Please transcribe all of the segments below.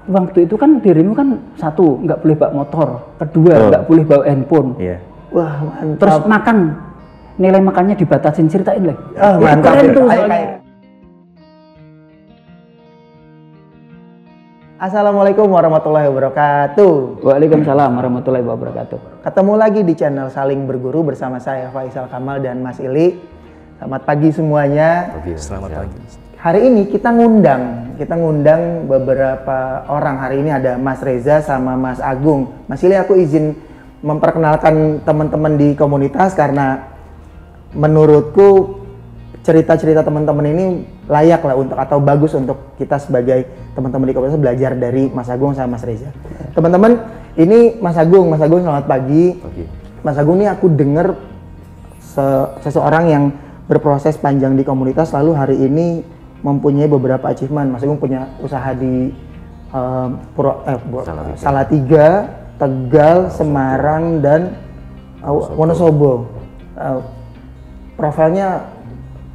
Waktu itu kan dirimu kan satu nggak boleh bawa motor, kedua nggak boleh bawa handphone. Iya. Wah, mantap. Terus makan, nilai makannya dibatasin, ceritain lagi. Mantap. Keren tuh Ayo, soalnya. ayo. Assalamualaikum warahmatullahi wabarakatuh. Waalaikumsalam warahmatullahi wabarakatuh. Ketemu lagi di channel Saling Berguru bersama saya Faisal Kamal dan Mas Ili. Selamat pagi semuanya. Selamat pagi. Hari ini kita ngundang beberapa orang. Hari ini ada Mas Reza sama Mas Agung. Mas Ili, aku izin memperkenalkan teman-teman di komunitas karena menurutku cerita-cerita teman-teman ini layak lah untuk atau bagus untuk kita sebagai teman-teman di komunitas belajar dari Mas Agung sama Mas Reza. Teman-teman, ini Mas Agung. Mas Agung, selamat pagi. Mas Agung, ini aku dengar seseorang yang berproses panjang di komunitas lalu hari ini mempunyai beberapa achievement. Mas Agung punya usaha di Salatiga, Tegal, Semarang, dan Wonosobo. Profilnya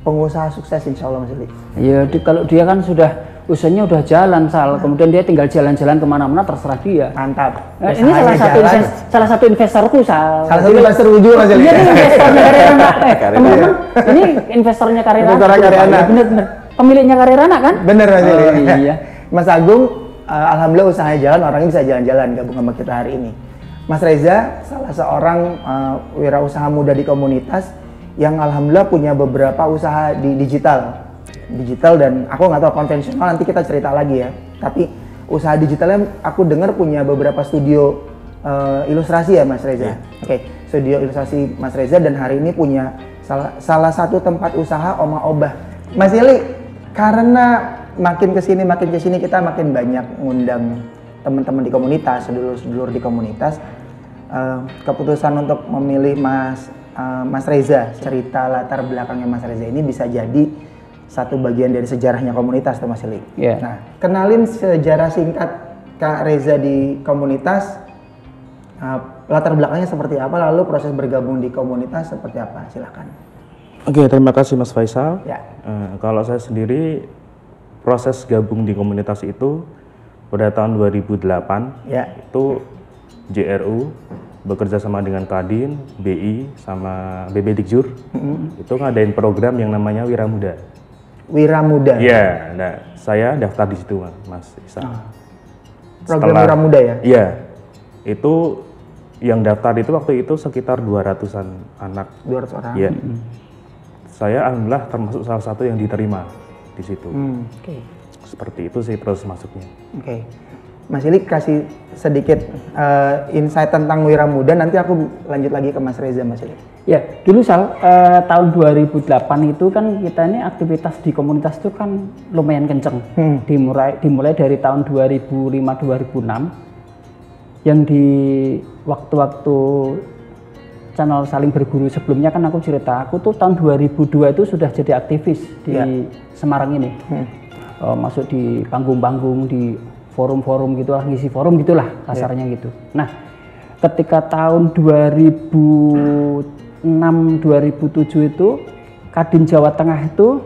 pengusaha sukses insya Allah, Mas Ili. Iya, kalau dia kan sudah usahanya udah jalan, kemudian dia tinggal jalan-jalan kemana-mana, terserah dia. Mantap. Nah, ini salah satu investorku, Salah satu investor ujung, Mas Ili. Iya, ini investornya Karirana. Teman-teman, ini investornya Karirana. Investornya Karirana. Bener. Pemiliknya Karirana kan? Bener, Mas Ili. Iya. Mas Agung, alhamdulillah usahanya jalan, orangnya bisa jalan-jalan gabung sama kita hari ini. Mas Reza, salah seorang wirausaha muda di komunitas yang alhamdulillah punya beberapa usaha di digital dan aku nggak tahu konvensional, nanti kita cerita lagi ya. Tapi usaha digitalnya aku dengar punya beberapa studio ilustrasi ya, Mas Reza. Oke, studio ilustrasi Mas Reza, dan hari ini punya salah satu tempat usaha Oma Obah. Mas Ili, karena makin kesini kita makin banyak ngundang teman-teman di komunitas, sedulur-sedulur di komunitas. Keputusan untuk memilih Mas Reza, cerita latar belakangnya Mas Reza ini bisa jadi satu bagian dari sejarahnya komunitas tuh, Mas Ili. Yeah. Nah, kenalin sejarah singkat Kak Reza di komunitas, latar belakangnya seperti apa, lalu proses bergabung di komunitas seperti apa, silakan. Oke, terima kasih Mas Faisal. Ya. Kalau saya sendiri proses gabung di komunitas itu pada tahun 2008, Ya. itu JRU bekerja sama dengan Kadin, BI, sama BB Dikjur, itu ngadain program yang namanya Wiramuda. Wiramuda. Iya, nah saya daftar di situ, Mas Isa. Program Wiramuda ya? Iya, itu yang daftar itu waktu itu sekitar 200-an anak. 200 orang. Iya. Saya alhamdulillah termasuk salah satu yang diterima di situ. Oke. Seperti itu sih proses masuknya. Oke. Mas Ili kasih sedikit insight tentang Wiramuda, nanti aku lanjut lagi ke Mas Reza, Mas Ili. Ya, dulu tahun 2008 itu kan kita ini aktivitas di komunitas itu kan lumayan kenceng. Dimulai dari tahun 2005-2006 yang di waktu-waktu channel Saling Berguru sebelumnya kan aku cerita, aku tuh tahun 2002 itu sudah jadi aktivis di Semarang ini. Masuk di panggung-panggung, di forum-forum gitulah, ngisi forum gitulah kasarnya gitu. Nah, ketika tahun 2006-2007 itu Kadin Jawa Tengah itu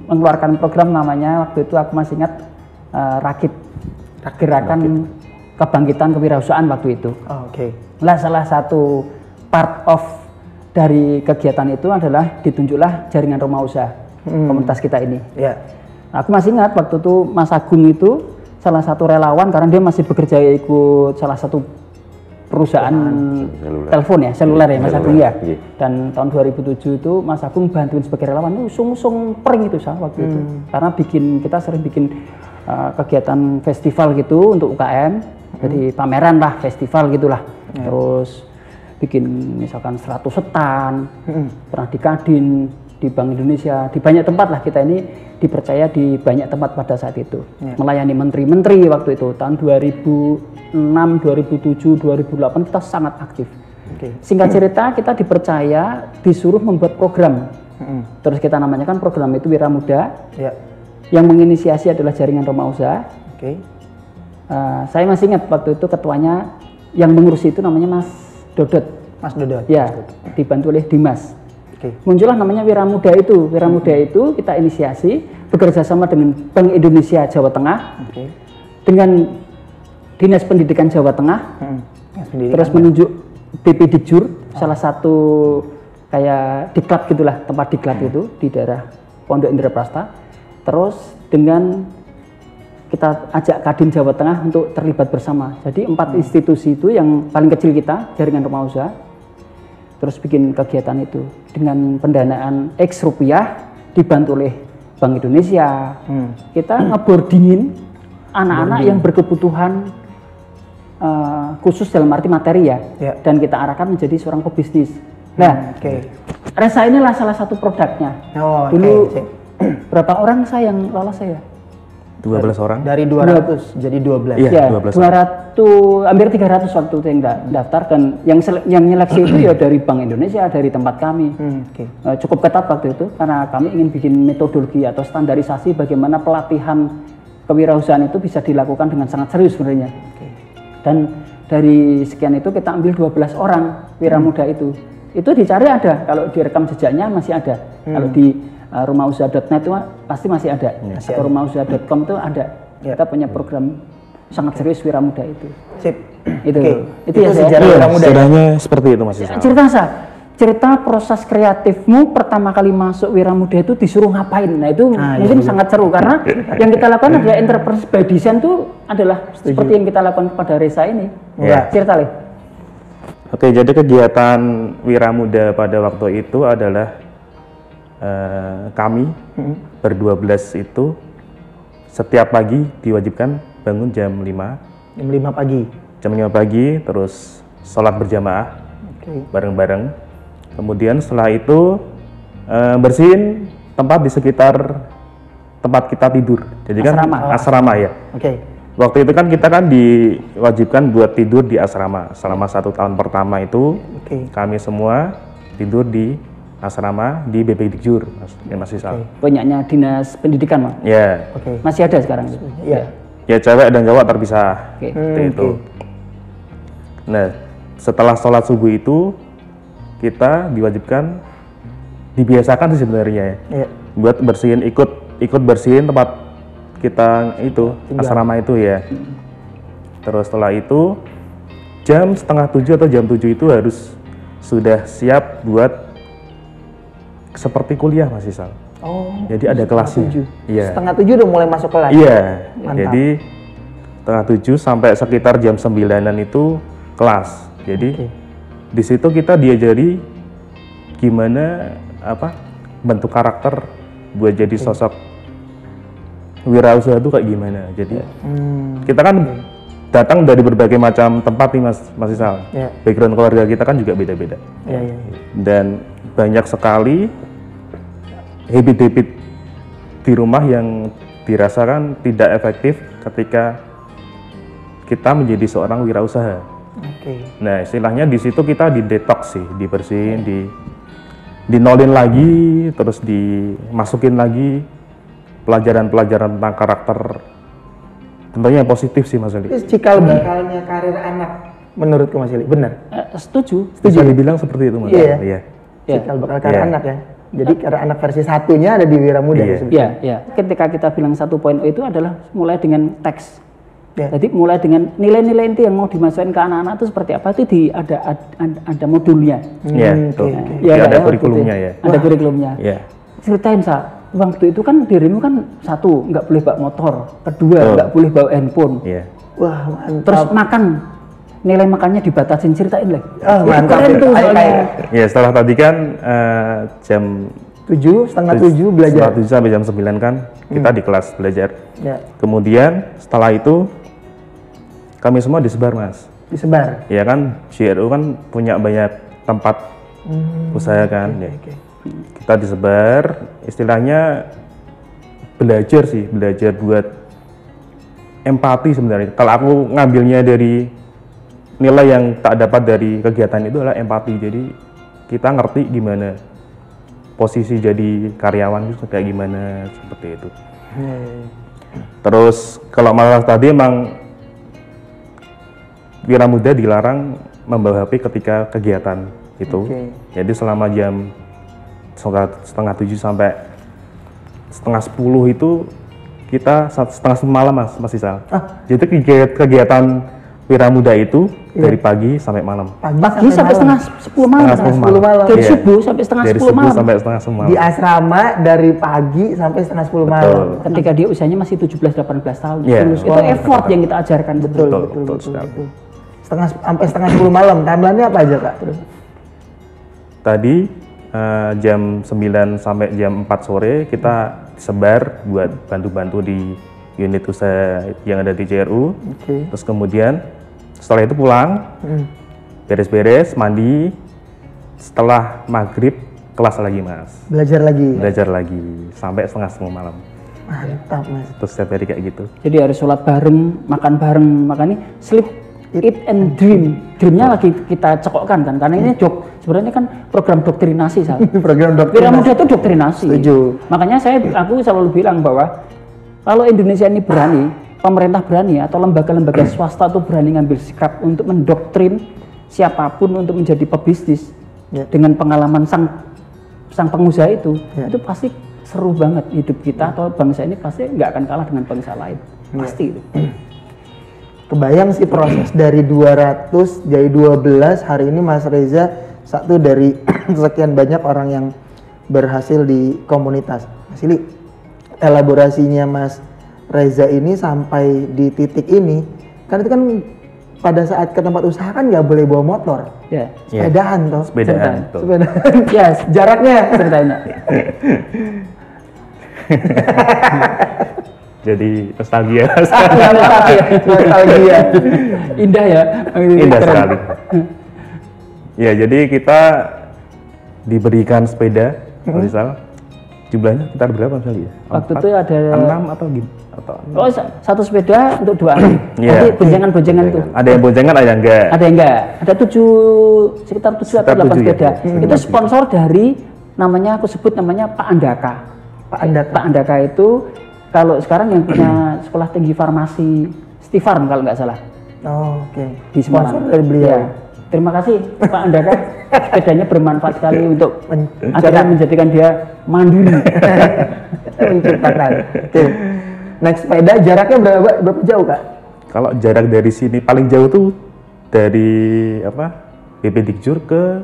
mengeluarkan program namanya, waktu itu aku masih ingat, Rakit, Gerakan Kebangkitan Kewirausahaan waktu itu. Oke. Nah, salah satu part of dari kegiatan itu adalah ditunjuklah jaringan rumah usaha komunitas kita ini. Ya. Aku masih ingat waktu itu Mas Agung itu salah satu relawan karena dia masih bekerja ikut salah satu perusahaan telepon ya, seluler ya Mas Agung ya. Dan tahun 2007 itu Mas Agung bantuin sebagai relawan, usung pering itu waktu itu. Karena kita sering bikin kegiatan festival gitu untuk UKM. Jadi pameran lah, festival gitulah. Terus bikin misalkan 100 stand, pernah di Kadin, di Bank Indonesia, di banyak tempat lah kita ini dipercaya di banyak tempat pada saat itu. Melayani menteri-menteri waktu itu tahun 2006, 2007, 2008 kita sangat aktif. Singkat cerita kita dipercaya disuruh membuat program. Terus kita namanya kan program itu Wiramuda. Yang menginisiasi adalah jaringan rumah usaha. Saya masih ingat waktu itu ketuanya yang mengurus itu namanya Mas Dodot. Mas Dodot. Ya, dibantu oleh Dimas. Muncullah namanya Wiramuda itu. Wiramuda itu kita inisiasi bekerja sama dengan Bank Indonesia Jawa Tengah, dengan Dinas Pendidikan Jawa Tengah, terus menunjuk BP Dikjur, salah satu kayak diklat gitulah, tempat diklat itu di daerah Pondok Indraprasta. Terus dengan kita ajak Kadin Jawa Tengah untuk terlibat bersama. Jadi 4 institusi itu yang paling kecil kita, jaringan rumah usaha, terus bikin kegiatan itu dengan pendanaan X rupiah dibantu oleh Bank Indonesia. Kita ngeboardingin anak-anak yang berkebutuhan khusus dalam arti materi ya, dan kita arahkan menjadi seorang pebisnis. Nah, Resa inilah salah satu produknya. Dulu berapa orang saya yang lolos saya? 12 orang. Dari 200 jadi 12. Iya, 200, hampir 300 waktu itu yang daftar, dan yang nyeleksi itu ya dari Bank Indonesia, dari tempat kami. Cukup ketat waktu itu karena kami ingin bikin metodologi atau standarisasi bagaimana pelatihan kewirausahaan itu bisa dilakukan dengan sangat serius sebenarnya. Dan dari sekian itu kita ambil 12 orang wiramuda itu. Itu dicari ada, kalau direkam jejaknya masih ada. Kalau di rumausaha.net itu pasti masih ada. Atau rumausaha.com itu ada. Kita punya program sangat serius wiramuda itu. Sip. Itu ya sejarah wiramuda. Sejarahnya seperti itu Mas. Cerita proses kreatifmu pertama kali masuk wiramuda itu disuruh ngapain. Nah itu mungkin sangat seru karena yang kita lakukan adalah entrepreneur by design itu adalah seperti yang kita lakukan pada Resa ini. Cerita Le. Oke, jadi kegiatan wiramuda pada waktu itu adalah kami ber-12 itu setiap pagi diwajibkan bangun jam 5. Jam 5 pagi. Jam 5 pagi, terus sholat berjamaah bareng-bareng. Kemudian setelah itu bersihin tempat di sekitar tempat kita tidur. Jadi asrama ya. Waktu itu kan kita kan diwajibkan buat tidur di asrama selama 1 tahun pertama itu. Kami semua tidur di asrama di BP Dikjur, Mas Isal. Punyanya Dinas Pendidikan, Mas? Ya. Masih ada sekarang? Ya, cewek dan cowok terpisah. Itu. Nah, setelah sholat subuh itu kita diwajibkan, dibiasakan sih sebenarnya ya, buat bersihin, ikut bersihin tempat kita itu, asrama itu ya. Terus setelah itu jam 6:30 atau jam 7 itu harus sudah siap buat seperti kuliah Mas Isal. Jadi ada kelasnya. 6:30 udah mulai masuk kelas. Iya. Jadi 6:30 sampai sekitar jam 9-an itu kelas. Jadi di situ kita diajari gimana bentuk karakter buat jadi sosok wirausaha itu kayak gimana. Jadi kita kan datang dari berbagai macam tempat nih Mas Isal. Background keluarga kita kan juga beda-beda. Dan banyak sekali habit-habit di rumah yang dirasakan tidak efektif ketika kita menjadi seorang wirausaha. Nah, istilahnya di situ kita didetoks sih, dibersihin, dinolin lagi, terus dimasukin lagi pelajaran-pelajaran tentang karakter, tentunya yang positif sih Mas Ali. Cikal bakalnya karir anak menurutku Mas Ali, benar? Setuju. Bisa dibilang seperti itu Mas. Iya. Cikal bakal karir anak ya. Jadi karir anak versi satunya ada di wiramuda. Iya. Ketika kita bilang 1.0 itu adalah mulai dengan teks. Jadi mulai dengan nilai-nilai inti yang mau dimasukkan ke anak-anak itu seperti apa, itu ada modulnya. Ada kurikulumnya ya. Ada kurikulumnya. Ceritain waktu itu kan dirimu kan satu nggak boleh bawa motor, kedua nggak boleh bawa handphone. Wah mantap. Terus makan, nilai makannya dibatasin, ceritain lagi. Mantap. Ya setelah tadi kan jam 7, setengah 7 belajar. Setengah 7 sampai jam 9 kan kita di kelas belajar. Kemudian setelah itu kami semua disebar Mas. Disebar? Ya kan, JRU kan punya banyak tempat usaha kan. Kita disebar, istilahnya belajar buat empati sebenarnya. Kalau aku ngambilnya dari nilai yang tak dapat dari kegiatan itu adalah empati. Jadi kita ngerti gimana posisi jadi karyawan itu kayak gimana, seperti itu. Terus kalau masalah tadi emang wiramuda dilarang membawa HP ketika kegiatan itu. Jadi selama jam setengah 7 sampai setengah 10 itu kita setengah 10 malam Mas Isal. Jadi kegiatan Wira Muda itu dari pagi sampai malam. Pagi sampai setengah 10 malam. Dari subuh sampai setengah 10 malam. Sampai setengah 10 malam. Di asrama dari pagi sampai setengah 10 malam. Ketika dia usianya masih 17-18 tahun. Itu effort yang kita ajarkan. Betul. Sampai setengah 10 malam. Timeline-nya apa aja Kak? Terus tadi jam 9 sampai jam 4 sore kita sebar buat bantu-bantu di unit usaha yang ada di CRU. Terus kemudian setelah itu pulang, beres-beres, mandi. Setelah maghrib kelas lagi Mas. Belajar lagi sampai setengah 10 malam. Mantap Mas. Terus setiap hari kayak gitu. Jadi harus sholat bareng, makan bareng, makanya sleep, eat and dream. Dreamnya lagi kita cekokkan kan, karena ini sebenarnya kan program doktrinasi program doktrinasi. Wira Muda itu doktrinasi. Setuju. Makanya aku selalu bilang bahwa kalau Indonesia ini berani, pemerintah berani atau lembaga-lembaga swasta itu berani ngambil sikap untuk mendoktrin siapapun untuk menjadi pebisnis dengan pengalaman sang pengusaha itu pasti seru banget hidup kita atau bangsa ini pasti nggak akan kalah dengan bangsa lain. Pasti itu. Kebayang sih proses dari 200 jadi 12 hari ini Mas Reza satu dari sekian banyak orang yang berhasil di komunitas. Mas Ili, elaborasinya Mas Reza ini sampai di titik ini kan itu kan pada saat ke tempat usaha kan nggak boleh bawa motor, sepedahan toh. Sepedaan. Yes, jaraknya ceritanya. Jadi nostalgia. Indah ya. Indah sekali. Ya, jadi kita diberikan sepeda, misal jumlahnya sekitar berapa misalnya? Waktu itu ada 6 atau gitu? Oh, satu sepeda untuk 2 anak. Nanti boncengan-boncengan itu. Ada yang boncengan, ada yang enggak. Ada yang enggak. Ada sekitar 7 atau 8 sepeda. Itu sponsor dari namanya aku sebut namanya Pak Andaka. Pak Andaka itu kalau sekarang yang punya sekolah tinggi farmasi Stifarm kalau nggak salah. Oke. Di Semarang. Sponsor dari beliau. Ya. Terima kasih Pak Andaka. Sepedanya bermanfaat sekali untuk akhirnya menjadikan dia mandiri. Menciptakan. Oke. Naik sepeda jaraknya berapa jauh Kak? Kalau jarak dari sini paling jauh tuh dari BP Dikjur ke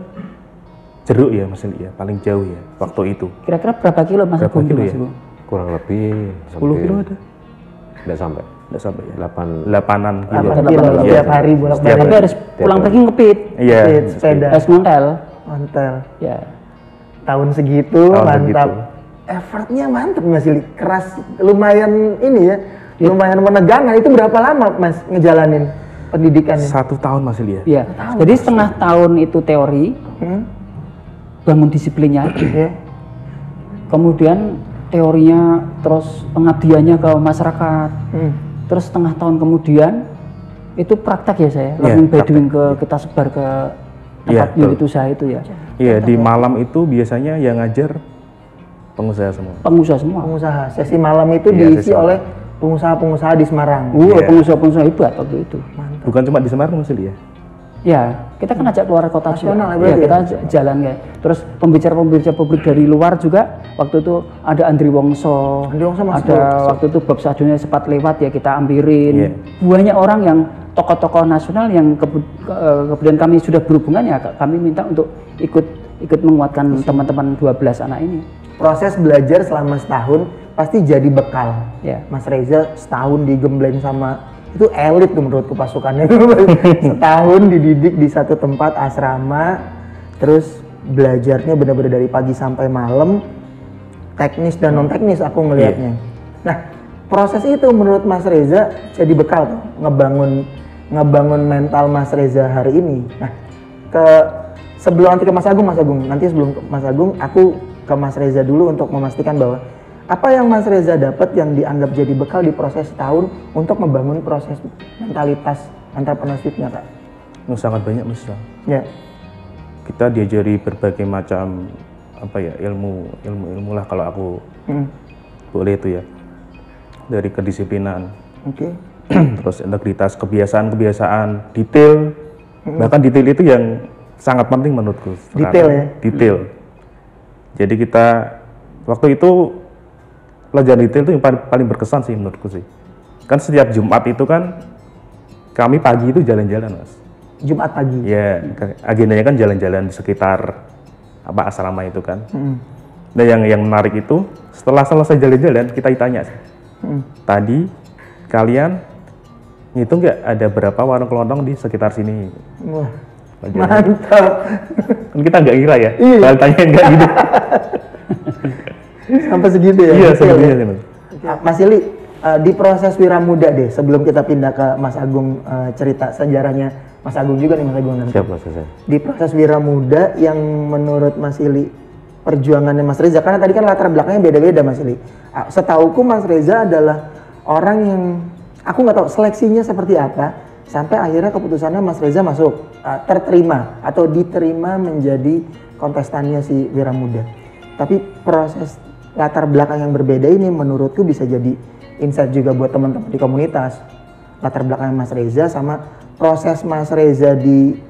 Jeruk ya Mas Ili ya, paling jauh ya waktu itu. Kira-kira berapa kilo Mas? Berapa kilo ya? Kurang lebih 10 kilo ada? Tidak sampai ya? 8-an kilo. 8 kilo setiap hari bolak-balik. Tapi harus pulang pergi ngepit. Iya. Sepeda. Harus ngontel. Ya. Tahun segitu mantap. Effortnya mantap Mas Ili. Keras, lumayan ini ya. Lumayan menegangkan. Itu berapa lama Mas ngejalanin pendidikannya? 1 tahun Mas Ili ya. Iya. Jadi setengah tahun itu teori. Bangun disiplinnya. Kemudian teorinya, terus pengabdiannya ke masyarakat. Terus setengah tahun kemudian itu praktek ya saya, learning by doing kita sebar ke tempat unit usaha itu ya. Iya, di malam itu biasanya yang ngajar pengusaha semua. Pengusaha. Sesi malam itu diisi oleh pengusaha-pengusaha di Semarang. Pengusaha-pengusaha hebat waktu itu. Mantap. Bukan cuma di Semarang Mas Ili ya. Ya, kita kan ajak keluar kota nasional juga. Ya, kita jalan ya. Terus pembicara-pembicara publik dari luar juga. Waktu itu ada Andri Wongso ada waktu itu Bob Sadonya sempat lewat ya, kita ampirin. Banyak orang yang tokoh-tokoh nasional yang kemudian kami sudah berhubungan ya, kami minta untuk ikut menguatkan teman-teman 12 anak ini. Proses belajar selama setahun pasti jadi bekal. Mas Reza setahun digembleng sama itu elit tuh menurutku pasukannya. Setahun dididik di satu tempat asrama, terus belajarnya benar-benar dari pagi sampai malam, teknis dan non teknis aku ngelihatnya. Nah, proses itu menurut Mas Reza jadi bekal tuh ngebangun mental Mas Reza hari ini. Nah, sebelum nanti ke Mas Agung, nanti sebelum ke Mas Agung aku ke Mas Reza dulu untuk memastikan bahwa apa yang Mas Reza dapat yang dianggap jadi bekal di proses setahun untuk membangun proses mentalitas entrepreneurship-nya, Kak? Sangat banyak, Mas. Ya. Kita diajari berbagai macam ilmu lah kalau aku boleh itu ya. Dari kedisiplinan. Terus integritas, kebiasaan, detail. Bahkan detail itu yang sangat penting menurutku. Detail ya? Detail. Jadi kita waktu itu pelajaran detail itu yang paling berkesan sih menurutku sih. Kan setiap Jumat itu kan kami pagi itu jalan-jalan, Mas. Jumat pagi? Ya, agendanya kan jalan-jalan di sekitar asrama itu kan. Nah yang menarik itu setelah selesai jalan-jalan kita ditanya sih. Tadi kalian ngitung nggak ada berapa warung kelontong di sekitar sini? Wah, mantap. Kan kita nggak kira ya, kalau tanya nggak gitu. Sampai segitu ya? Iya, segitunya sih, Mas. Mas Ili, di proses Wiramuda deh, sebelum kita pindah ke Mas Agung, cerita sejarahnya Mas Agung juga nih, Mas Agung nanti. Siap, Mas. Di proses Wiramuda yang menurut Mas Ili perjuangannya Mas Reza, karena tadi kan latar belakangnya beda-beda, Mas Ili. Setauku Mas Reza adalah orang yang aku nggak tahu seleksinya seperti apa sampai akhirnya keputusannya Mas Reza masuk terterima atau diterima menjadi kontestannya si Wiramuda. Tapi proses latar belakang yang berbeda ini menurutku bisa jadi insight juga buat teman-teman di komunitas. Latar belakang Mas Reza sama proses Mas Reza di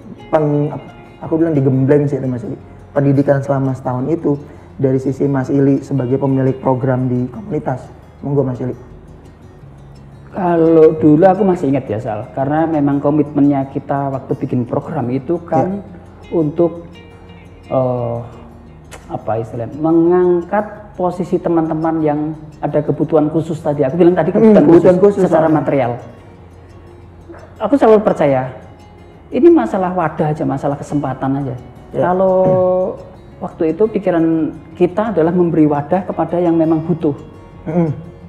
aku bilang digembleng sih itu Mas Ili. Pendidikan selama setahun itu dari sisi Mas Ili sebagai pemilik program di komunitas. Monggo Mas Ili. Kalau dulu aku masih ingat ya Sal, karena memang komitmennya kita waktu bikin program itu kan untuk apa istilahnya, mengangkat posisi teman-teman yang ada kebutuhan khusus tadi. Aku bilang tadi kebutuhan khusus secara material. Aku selalu percaya ini masalah wadah aja, masalah kesempatan aja. Kalau waktu itu pikiran kita adalah memberi wadah kepada yang memang butuh.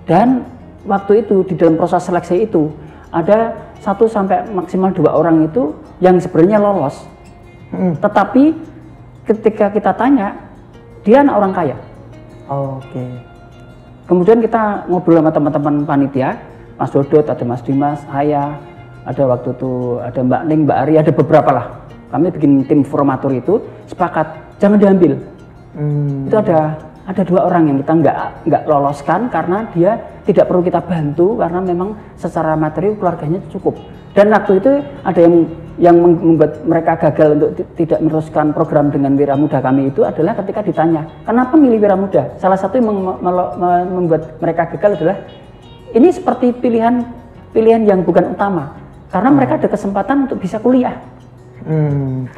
Dan waktu itu di dalam proses seleksi itu ada 1 sampai maksimal 2 orang itu yang sebenarnya lolos. Tetapi ketika kita tanya, dia anak orang kaya. Oke. Kemudian kita ngobrol sama teman-teman panitia, Mas Dodot, ada Mas Dimas, saya, ada waktu itu ada Mbak Ning, Mbak Ari, ada beberapa lah. Kami bikin tim formatur itu sepakat jangan diambil. Itu ada 2 orang yang kita nggak loloskan karena dia tidak perlu kita bantu karena memang secara materi keluarganya cukup. Dan waktu itu ada yang membuat mereka gagal untuk tidak meneruskan program dengan Wiramuda kami itu adalah ketika ditanya kenapa milih Wiramuda. Salah satu yang membuat mereka gagal adalah ini seperti pilihan yang bukan utama karena mereka ada kesempatan untuk bisa kuliah.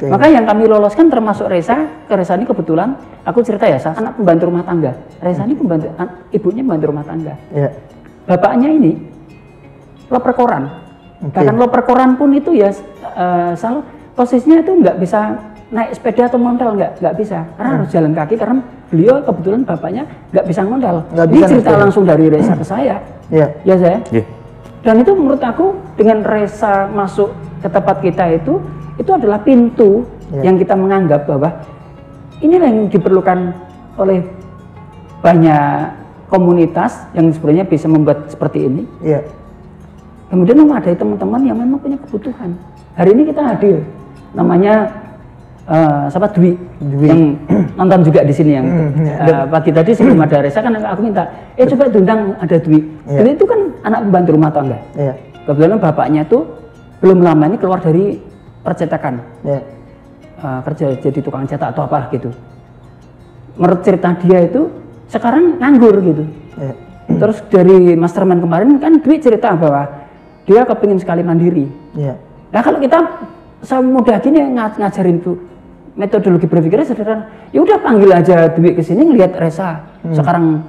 Maka yang kami loloskan termasuk Reza. Reza ini kebetulan aku cerita ya, anak pembantu rumah tangga. Reza ini ibunya pembantu rumah tangga. Bapaknya ini loper koran. Bahkan loper koran pun itu ya selalu posisinya itu nggak bisa naik sepeda atau montel, nggak bisa karena harus jalan kaki karena beliau kebetulan bapaknya nggak bisa montel. Ini cerita langsung dari Reza ke saya. Ya saya. Dan itu menurut aku dengan Reza masuk ke tempat kita itu adalah pintu yang kita menganggap bahwa inilah yang diperlukan oleh banyak komunitas yang sebenarnya bisa membuat seperti ini. Kemudian memadai teman-teman yang memang punya kebutuhan. Hari ini kita hadir, namanya siapa Dwi yang nonton juga di sini yang pagi tadi sebelum ada Reza kan aku minta, coba diundang ada Dwi. Dwi itu kan anak pembantu rumah tangga. Kebetulan bapaknya tuh belum lama ini keluar dari percetakan, kerja jadi tukang cetak atau apa gitu. Menurut cerita dia itu sekarang nganggur gitu. Terus dari mastermind kemarin kan Dwi cerita bahwa dia kepingin sekali mandiri. Nah kalau kita semudah gini ngajarin tuh metodologi berpikirnya sederhana, ya udah panggil aja Dwi ke sini ngelihat Reza sekarang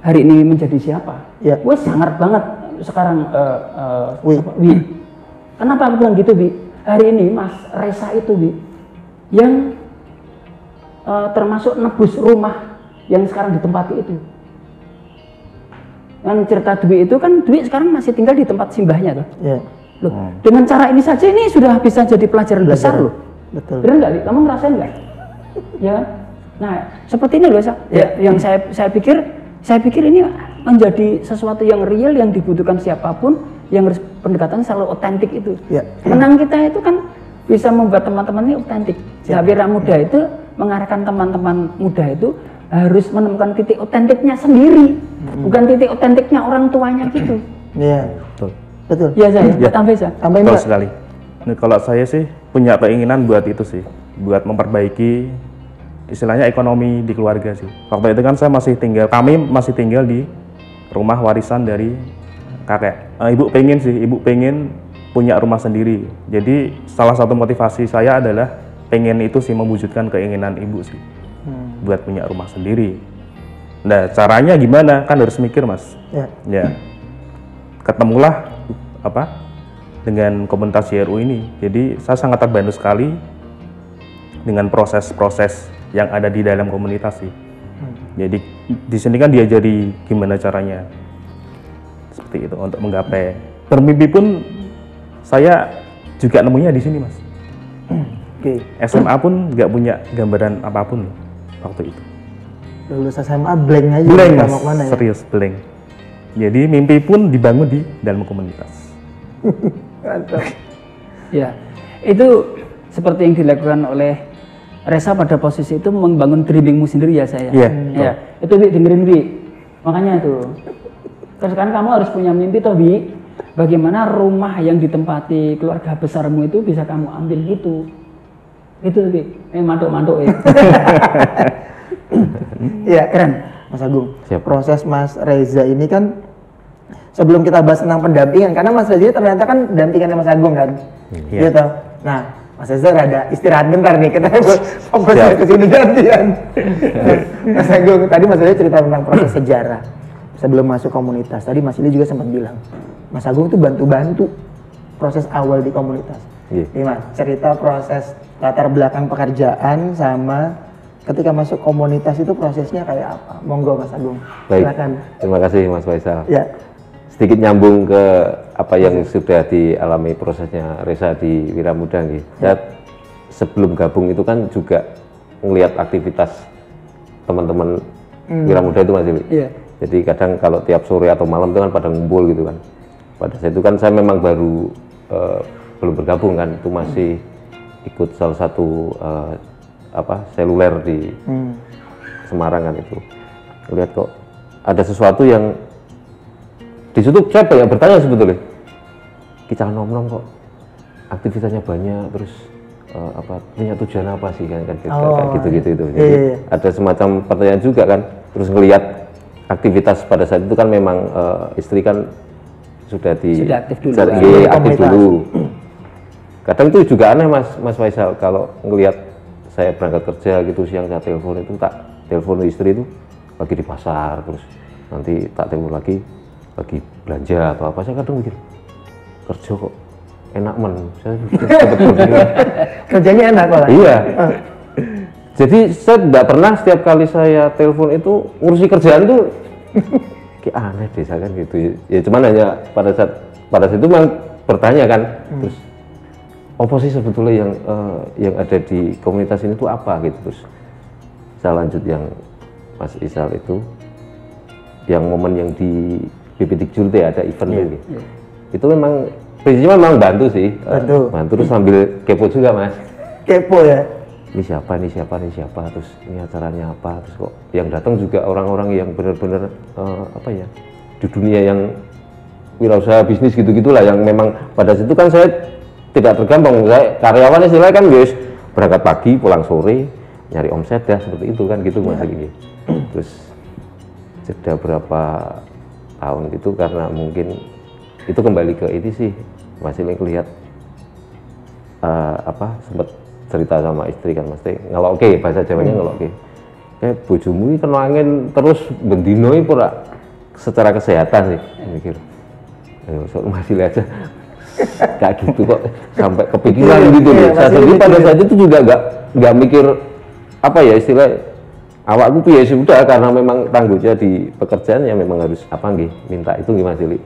hari ini menjadi siapa. Wes sangar banget sekarang Wi. Kenapa aku bilang gitu, Wi? Hari ini Mas Reza itu, Wi, yang termasuk nebus rumah yang sekarang ditempati itu. Yang cerita Dwi itu kan Dwi sekarang masih tinggal di tempat simbahnya tuh. Loh, dengan cara ini saja ini sudah bisa jadi pelajaran besar loh. Betul. Benar nggak, Wi? Kamu ngerasain nggak? Ya. Nah, seperti ini loh, yang saya pikir ini menjadi sesuatu yang real yang dibutuhkan siapapun, yang harus pendekatannya selalu otentik itu. Menang kita itu kan bisa membuat teman-teman ini otentik. Wiramuda itu mengarahkan teman-teman muda itu harus menemukan titik otentiknya sendiri, bukan titik otentiknya orang tuanya gitu. Betul. Ya saya, tambah betul sekali. Nah, kalau saya sih punya keinginan buat itu sih, buat memperbaiki istilahnya ekonomi di keluarga sih. Waktu itu kan kami masih tinggal di rumah warisan dari kakek. Ibu pengen punya rumah sendiri. Jadi salah satu motivasi saya adalah pengen itu sih, mewujudkan keinginan ibu sih, buat punya rumah sendiri. Nah caranya gimana? Kan harus mikir mas. Ya. Ketemulah dengan komunitas YRU ini. Jadi saya sangat terbantu sekali dengan proses-proses yang ada di dalam komunitas sih. Jadi di sini kan diajari gimana caranya seperti itu untuk menggapai bermimpi pun. Saya juga nemunya di sini mas. SMA pun nggak punya gambaran apapun waktu itu. Lulus SMA blank aja. Blank mas, mana, ya? Serius blank. Jadi mimpi pun dibangun di dalam komunitas. Ya, itu seperti yang dilakukan oleh Reza pada posisi itu, membangun dreamingmu sendiri ya saya. Iya. Ya, itu Bi, dengerin Bi. Makanya itu. Terus kan kamu harus punya mimpi toh Bi. Bagaimana rumah yang ditempati keluarga besarmu itu bisa kamu ambil gitu. Itu Bi. Mantuk-mantuk ya. Iya, keren Mas Agung. Siap. Proses Mas Reza ini kan, sebelum kita bahas tentang pendampingan, karena Mas Reza ternyata kan dampingannya Mas Agung kan. Iya. Gitu. Nah, Mas Reza ada istirahat bentar nih, kita fokus ke sini gantian. Mas Agung, tadi Mas Reza cerita tentang proses sejarah sebelum masuk komunitas. Tadi Mas Ili juga sempat bilang, Mas Agung itu bantu-bantu proses awal di komunitas. Gimana? Cerita proses latar belakang pekerjaan sama ketika masuk komunitas itu prosesnya kayak apa? Monggo Mas Agung. Baik. Silakan. Terima kasih Mas Faisal. Ya. Sedikit nyambung ke apa yang sudah dialami prosesnya Reza di Wira Muda nih. Saya sebelum gabung itu kan juga ngelihat aktivitas teman-teman Wira Muda itu Mas Ili. Iya. Jadi kadang kalau tiap sore atau malam itu kan pada ngumpul gitu kan. Pada saat itu kan saya memang baru belum bergabung kan, itu masih ikut salah satu seluler di Semarang kan itu. Lihat kok ada sesuatu yang di situ saya banyak bertanya sebetulnya. Kita nom-nom kok aktivitasnya banyak, terus punya tujuan apa sih kan kayak gitu-gitu itu. Jadi ada semacam pertanyaan juga kan. Terus ngelihat aktivitas pada saat itu kan memang istri kan sudah aktif dulu. Kadang itu juga aneh Mas Faisal, kalau ngelihat saya berangkat kerja gitu siang saya telepon itu, tak telepon istri itu lagi di pasar, terus nanti tak telepon lagi belanja atau apa. Saya kadang mikir kerja kok enak saya dapat kerjanya enak kok. Iya. Jadi saya tidak pernah setiap kali saya telepon itu ngurusi kerjaan tuh kayak aneh deh saya kan gitu. Ya cuman hanya pada saat itu memang bertanya kan, terus apa sih sebetulnya yang ada di komunitas ini tuh apa gitu. Terus saya lanjut yang Mas Isal itu, yang momen yang di BP Dikjul ada event gitu. Itu memang prinsipnya memang bantu sih, bantu terus sambil kepo juga Mas. Kepo ya. Ini siapa, terus ini acaranya apa, terus kok yang datang juga orang-orang yang benar-benar di dunia yang wirausaha bisnis gitu-gitulah, yang memang pada situ kan saya tidak tergampang, saya karyawan istilahnya kan guys, berangkat pagi pulang sore nyari omset ya seperti itu kan gitu Mas ini. Terus jeda berapa tahun gitu, karena mungkin itu kembali ke ini sih masih lihat sempat cerita sama istri kan, mesti ngeloke bahasa Jawanya ngeloke. Kayak bojomu kena angin terus bendino pura secara kesehatan sih mikir. Masih lihat aja kayak gitu kok sampai kepikiran gitu loh. Saya sendiri pada saat itu juga nggak mikir istilah awakku piye sudah, karena memang tangguhnya di pekerjaan yang memang harus minta itu gimana sih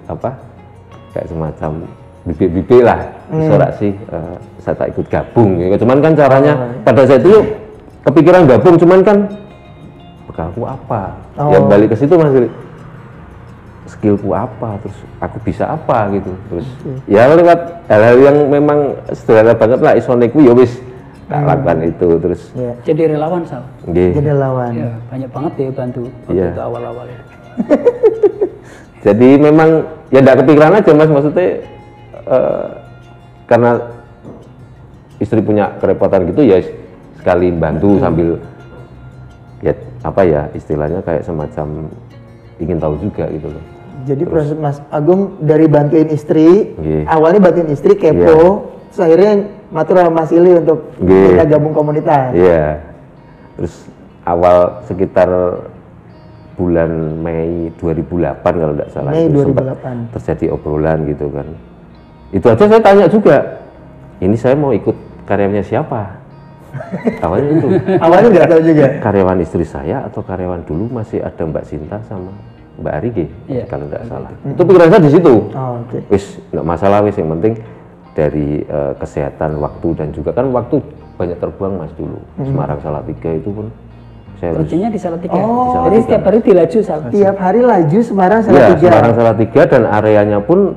kayak semacam bibit-bibit lah, sorak sih saya tak ikut gabung ya. Cuman kan caranya pada saat itu kepikiran gabung, cuman kan bekalku apa, ya balik ke situ Mas, skillku apa, terus aku bisa apa gitu. Terus ya lewat hal-hal yang memang sederhana banget lah, isoneku ya wis tak lakukan itu. Terus jadi relawan Sal. Jadi relawan ya, banyak banget ya bantu waktu itu awal-awal ya. Jadi memang ya enggak kepikiran aja Mas, maksudnya karena istri punya kerepotan gitu ya sekali bantu sambil ya apa ya istilahnya kayak semacam ingin tahu juga gitu loh. Jadi proses Mas Agung dari bantuin istri, awalnya bantuin istri kepo, terus akhirnya matur sama Mas Ili untuk kita gabung komunitas. Iya. Terus awal sekitar bulan Mei 2008 kalau tidak salah, Mei itu 2008 terjadi obrolan gitu kan. Itu aja saya tanya juga, ini saya mau ikut karyawannya siapa? Awalnya itu. Awalnya nggak tahu juga. Karyawan istri saya atau karyawan dulu masih ada Mbak Sinta sama Mbak Arige, kalau tidak salah. Itu pikiran saya di situ. Wis nggak masalah, wis yang penting dari kesehatan waktu dan juga kan waktu banyak terbuang Mas dulu. Semarang Salatiga itu pun saya kerjanya di Salatiga. Jadi setiap hari dilaju Tiap hari laju Semarang Salatiga. Iya, Semarang Salatiga dan areanya pun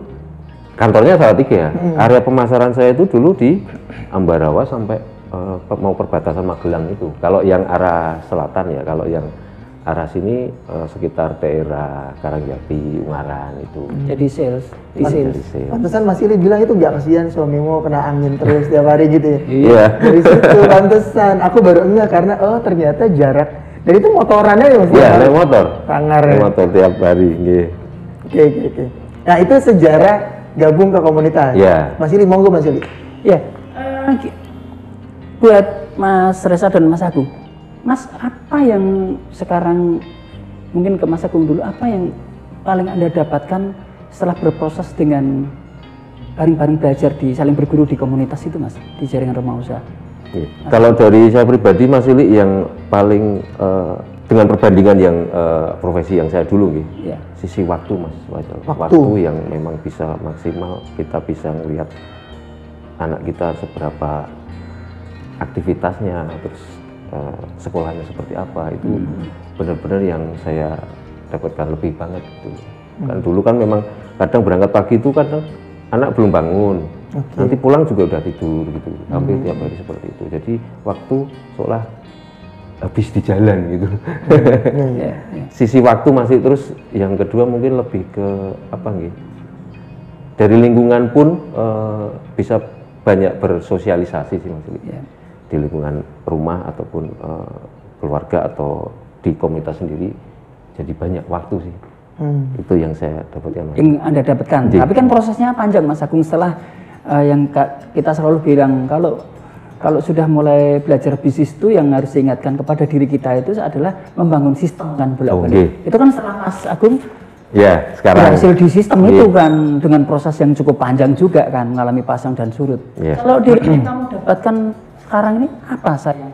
kantornya Salatiga. Area pemasaran saya itu dulu di Ambarawa sampai mau perbatasan Magelang itu. Kalau yang arah selatan ya, kalau yang arah sini sekitar daerah Karangjati, Ungaran itu. Jadi sales, di sales. Pantesan Mas Ili bilang itu nggak kasihan suamimu kena angin terus tiap hari gitu ya. Iya. Dari situ pantesan. Aku baru enggak karena ternyata jarak. Dan itu motorannya ya Mas? Iya, naik motor. Sangar. Naik motor tiap hari. Oke. Nah itu sejarah gabung ke komunitas. Iya. Mas Ili, monggo Mas Ili. Ya. Buat Mas Reza dan Mas Agung, Mas, apa yang sekarang mungkin ke Mas Agung dulu, apa yang paling Anda dapatkan setelah berproses dengan bareng-bareng belajar di saling berguru di komunitas itu Mas, di jaringan rumah usaha? Kalau dari saya pribadi Mas Ili yang paling dengan perbandingan yang profesi yang saya dulu sisi waktu Mas, waktu yang memang bisa maksimal, kita bisa melihat anak kita seberapa aktivitasnya, terus sekolahnya seperti apa, itu benar-benar yang saya dapatkan lebih banget gitu. Kan dulu kan memang kadang berangkat pagi itu kadang anak belum bangun, nanti pulang juga udah tidur gitu, hampir tiap hari seperti itu. Jadi waktu seolah habis di jalan gitu. Sisi waktu masih, terus yang kedua mungkin lebih ke apa nih? Dari lingkungan pun bisa banyak bersosialisasi sih Mas Ili. Di lingkungan rumah ataupun keluarga atau di komunitas sendiri, jadi banyak waktu sih. Itu yang saya dapatkan. Yang Anda dapatkan. Tapi kan prosesnya panjang Mas Agung, setelah yang kita selalu bilang kalau sudah mulai belajar bisnis itu yang harus diingatkan kepada diri kita itu adalah membangun sistem kan bolak-balik. Itu kan setelah Mas Agung sekarang berhasil di sistem itu kan dengan proses yang cukup panjang juga kan, mengalami pasang dan surut. Kalau diri kamu dapatkan sekarang ini apa saya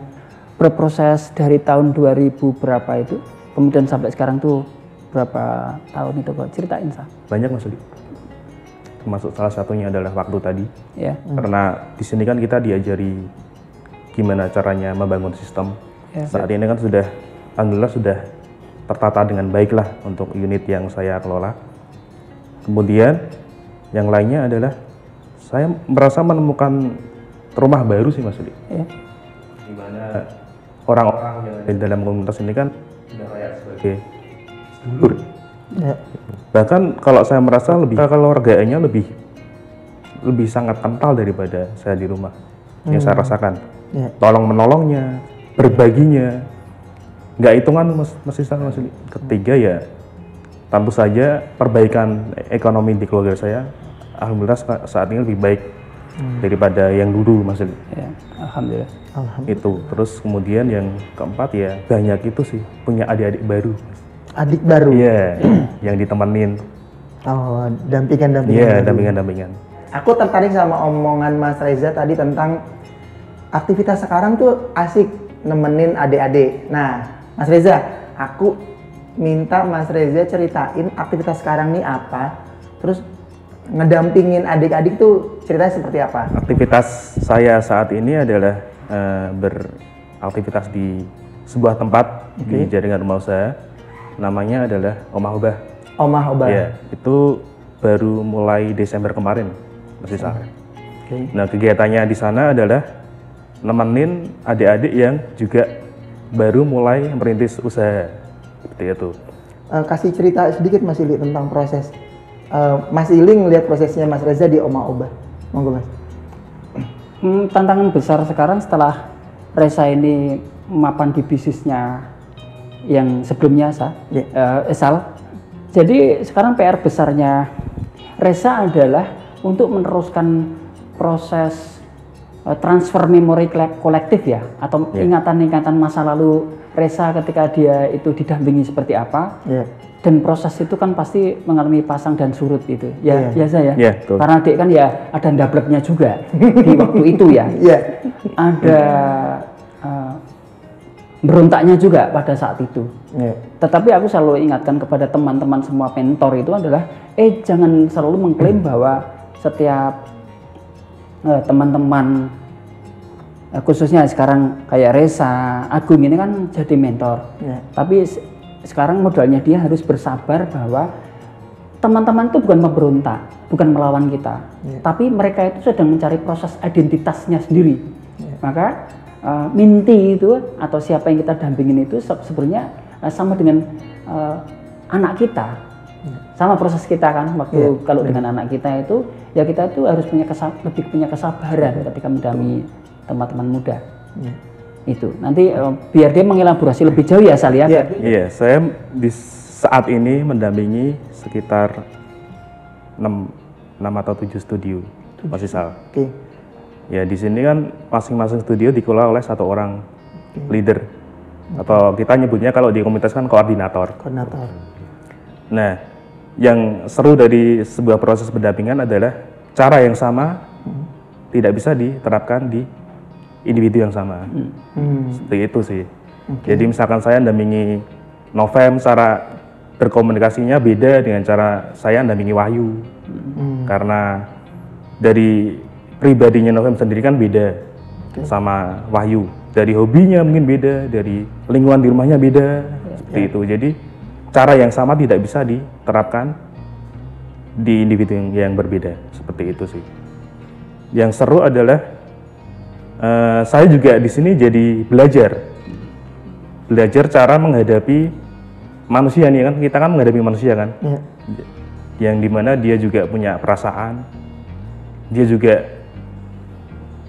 berproses dari tahun 2000 berapa itu, kemudian sampai sekarang tuh berapa tahun itu kok, ceritain Sa. Banyak Mas Ili. Termasuk salah satunya adalah waktu tadi. Karena di sini kan kita diajari gimana caranya membangun sistem. Saat ini kan sudah, alhamdulillah sudah tertata dengan baik lah untuk unit yang saya kelola. Kemudian yang lainnya adalah saya merasa menemukan rumah baru sih Mas Ili. Di mana orang-orang yang ada di dalam komunitas ini kan sudah kayak sebagai sedulur. Bahkan kalau saya merasa lebih kekeluargaannya lebih sangat kental daripada saya di rumah. Yang saya rasakan. Tolong menolongnya, berbaginya, nggak hitungan Mas Ili. Ketiga ya tentu saja perbaikan ekonomi di keluarga saya, alhamdulillah saat ini lebih baik daripada yang dulu Mas Ili. Alhamdulillah. Itu terus kemudian yang keempat ya banyak itu sih punya adik-adik baru. Adik baru? Iya, yang ditemenin. Dampingan. Iya, dampingan. Aku tertarik sama omongan Mas Reza tadi tentang aktivitas sekarang tuh asik nemenin adik-adik. Nah, Mas Reza, aku minta Mas Reza ceritain aktivitas sekarang nih apa, terus ngedampingin adik-adik tuh ceritanya seperti apa? Aktivitas saya saat ini adalah beraktivitas di sebuah tempat di jaringan rumah usaha, namanya adalah Omah Obah. Omah Obah. Ya, itu baru mulai Desember kemarin, Mas Isa. Nah, kegiatannya di sana adalah nemenin adik-adik yang juga baru mulai merintis usaha, seperti itu. Kasih cerita sedikit Mas Ili tentang proses. Mas Ili ngelihat prosesnya Mas Reza di Omah Obah. Monggo Mas. Tantangan besar sekarang setelah Reza ini mapan di bisnisnya yang sebelumnya Sal. Jadi sekarang PR besarnya Reza adalah untuk meneruskan proses transfer memori kolektif ya, atau ingatan-ingatan masa lalu Reza ketika dia itu didampingi seperti apa. Dan proses itu kan pasti mengalami pasang dan surut itu. Saya. Karena adik kan ya ada ndableknya juga di waktu itu ya. Ada berontaknya juga pada saat itu. Tetapi aku selalu ingatkan kepada teman-teman semua mentor itu adalah jangan selalu mengklaim bahwa setiap teman-teman khususnya sekarang kayak Reza, Agung ini kan jadi mentor. Tapi sekarang modalnya dia harus bersabar bahwa teman-teman itu bukan memberontak, bukan melawan kita, tapi mereka itu sedang mencari proses identitasnya sendiri. Maka Minty itu atau siapa yang kita dampingin itu sebenarnya sama dengan anak kita, sama proses kita kan waktu kalau dengan anak kita itu ya kita itu harus lebih punya kesabaran ketika mendampingi teman-teman muda. Itu nanti biar dia mengelaborasi lebih jauh ya Sal ya. Iya, saya di saat ini mendampingi sekitar 6 atau 7 studio masih Sal. Ya di sini kan masing-masing studio dikelola oleh satu orang leader atau kita nyebutnya kalau di komunitas kan koordinator. Nah, yang seru dari sebuah proses pendampingan adalah cara yang sama tidak bisa diterapkan di individu yang sama. Seperti itu sih. Jadi misalkan saya mendampingi Novem, cara berkomunikasinya beda dengan cara saya mendampingi Wahyu. Karena dari pribadinya Novem sendiri kan beda sama Wahyu. Dari hobinya mungkin beda, dari lingkungan di rumahnya beda, seperti itu. Jadi cara yang sama tidak bisa diterapkan di individu yang berbeda, seperti itu sih. Yang seru adalah saya juga di sini jadi belajar cara menghadapi manusia nih kan, kita kan menghadapi manusia kan, yang dimana dia juga punya perasaan, dia juga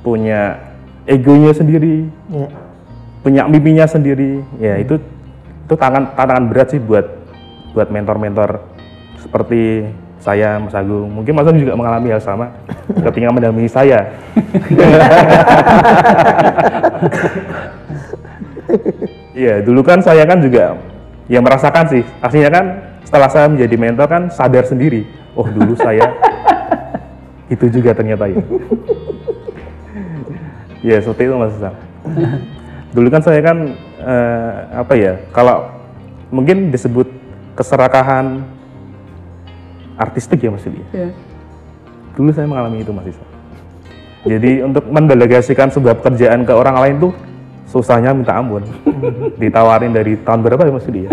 punya egonya sendiri, punya mimpinya sendiri, ya itu tantangan berat sih buat mentor-mentor seperti saya, Mas Agung. Mungkin Mas Agung juga mengalami hal sama ketika mendampingi saya. Iya, dulu kan saya kan juga ya merasakan sih, aslinya kan setelah saya menjadi mentor kan sadar sendiri, oh dulu saya itu juga ternyata ya. Ya seperti itu Mas Sam. Dulu kan saya kan kalau mungkin disebut keserakahan artistik ya Mas Ili. Dulu saya mengalami itu Mas Isa. Jadi untuk mendelegasikan sebuah pekerjaan ke orang lain tuh susahnya minta ampun. Ditawarin dari tahun berapa ya Mas Ili ya?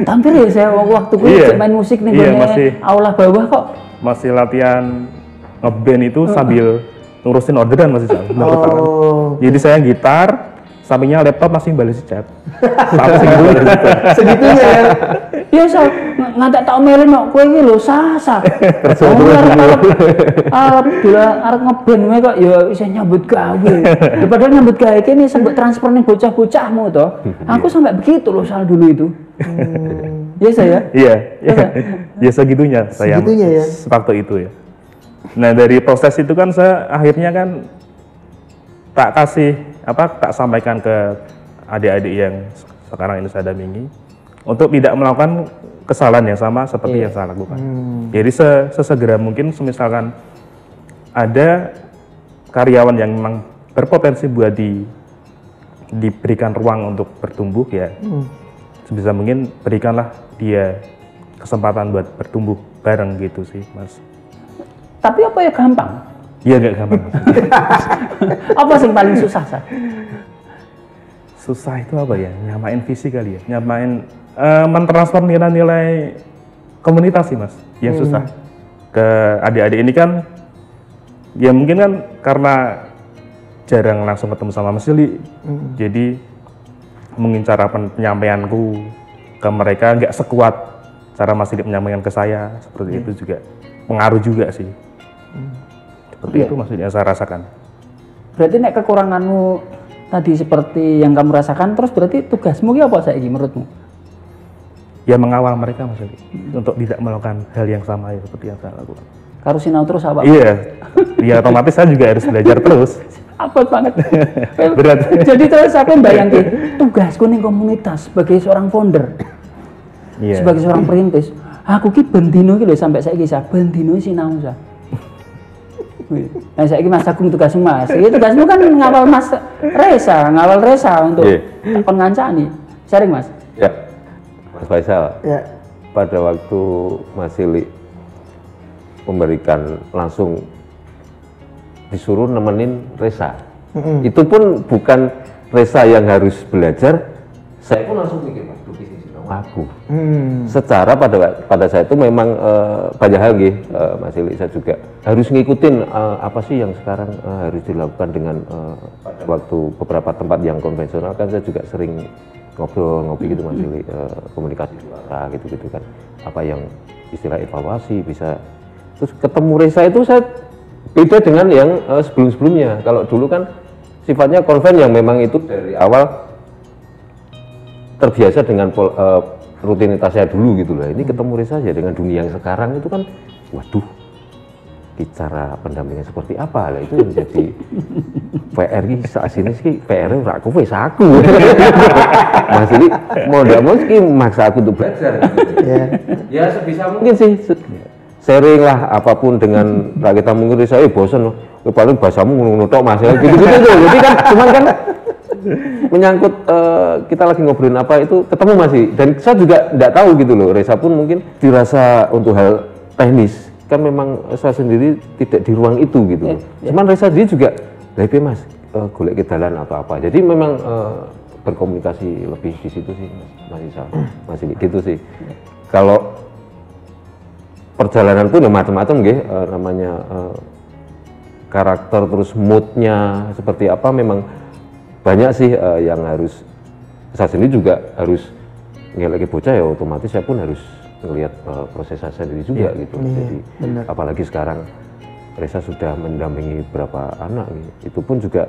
Tampil ya saya waktu main musik nih masih aula bawah kok. Masih latihan ngeband itu sambil ngurusin orderan masih jadi saya gitar, sampingnya laptop masih balas chat. Segitunya ya. Iya Sal, nggak tak omelin kok kowe iki lho sah. Arep ngeband wae kok ya isih nyambut gawe. Padahal nyambut gawe kene sembok transfer ning bocah-bocahmu to. Aku sampai begitu loh Sal dulu itu. Iya saya? Iya. Ya segitunya saya. Waktu itu ya. Nah dari proses itu kan saya akhirnya kan tak sampaikan ke adik-adik yang sekarang ini saya dampingi untuk tidak melakukan kesalahan yang sama seperti yang saya lakukan. Jadi sesegera mungkin misalkan ada karyawan yang memang berpotensi buat diberikan ruang untuk bertumbuh ya, sebisa mungkin berikanlah dia kesempatan buat bertumbuh bareng gitu sih Mas. Tapi apa ya gampang? Iya nggak gampang. Apa sih yang paling susah Sal? Susah itu apa ya? Nyamain visi kali ya, nyamain mentransfer nilai-nilai komunitas sih Mas, yang susah ke adik-adik ini kan, ya mungkin kan karena jarang langsung ketemu sama Mas Yuli, jadi mungkin cara penyampaianku ke mereka nggak sekuat cara Mas Yuli menyampaikan ke saya, seperti itu juga pengaruh juga sih. Seperti itu maksudnya saya rasakan. Berarti nek kekuranganmu tadi seperti yang kamu rasakan, terus berarti tugasmu apa saiki menurutmu? Ya mengawal mereka Mas Ali, untuk tidak melakukan hal yang sama seperti yang saya lakukan. Harus sinau terus apa? Iya, ya otomatis saya juga harus belajar terus. Apa banget? Berat. Jadi terus aku bayangin tugasku nih komunitas sebagai seorang founder, sebagai seorang perintis, aku ki bendino ki lho sampai saiki sa bendino sinau sa. Nah saiki Mas Agung tugasmu Mas. Iki tugasmu kan ngawal Mas Reza, ngawal Reza untuk kon ngancani. Sharing Mas. Ya. Mas Faisal. Ya. Pada waktu Mas Sili memberikan langsung disuruh nemenin Reza. Itu pun bukan Reza yang harus belajar, saya pun langsung mikir Mas, bisnis aku. Secara pada saat itu memang banyak hal Mas Ili, saya juga harus ngikutin apa sih yang sekarang harus dilakukan dengan waktu beberapa tempat yang konvensional kan saya juga sering ngopi gitu Mas Ili, komunikasi gitu kan, apa yang istilah evaluasi bisa. Terus ketemu Reza itu saya beda dengan yang sebelum-sebelumnya. Kalau dulu kan sifatnya konven yang memang itu dari awal terbiasa dengan rutinitasnya dulu gitu lah. Ini ketemu Reza aja dengan dunia yang sekarang itu kan, waduh, cara pendampingan seperti apa lah, itu yang jadi PR ini saat sini sih PR-nya aku wes aku. Mas ini mau nggak mau sih maksa aku untuk belajar. Ya sebisa mungkin sih sharing lah apapun dengan kita mungkin Reza bosan loh. Paling bahasamu ngono tok Mas ya gitu-gitu tuh. Jadi kan cuman kan menyangkut kita lagi ngobrolin apa itu ketemu masih, dan saya juga tidak tahu gitu loh. Reza pun mungkin dirasa untuk hal teknis kan memang saya sendiri tidak di ruang itu gitu loh. Cuman Reza sendiri juga lebih Mas golek ke dalan atau apa. Jadi memang berkomunikasi lebih di situ sih masih gitu sih. Kalau perjalanan pun ya macam-macam namanya karakter terus moodnya seperti apa, memang banyak sih yang harus saya sendiri juga harus lagi bocah ya, otomatis saya pun harus ngelihat proses saya sendiri juga gitu. Jadi apalagi sekarang Reza sudah mendampingi berapa anak itu pun juga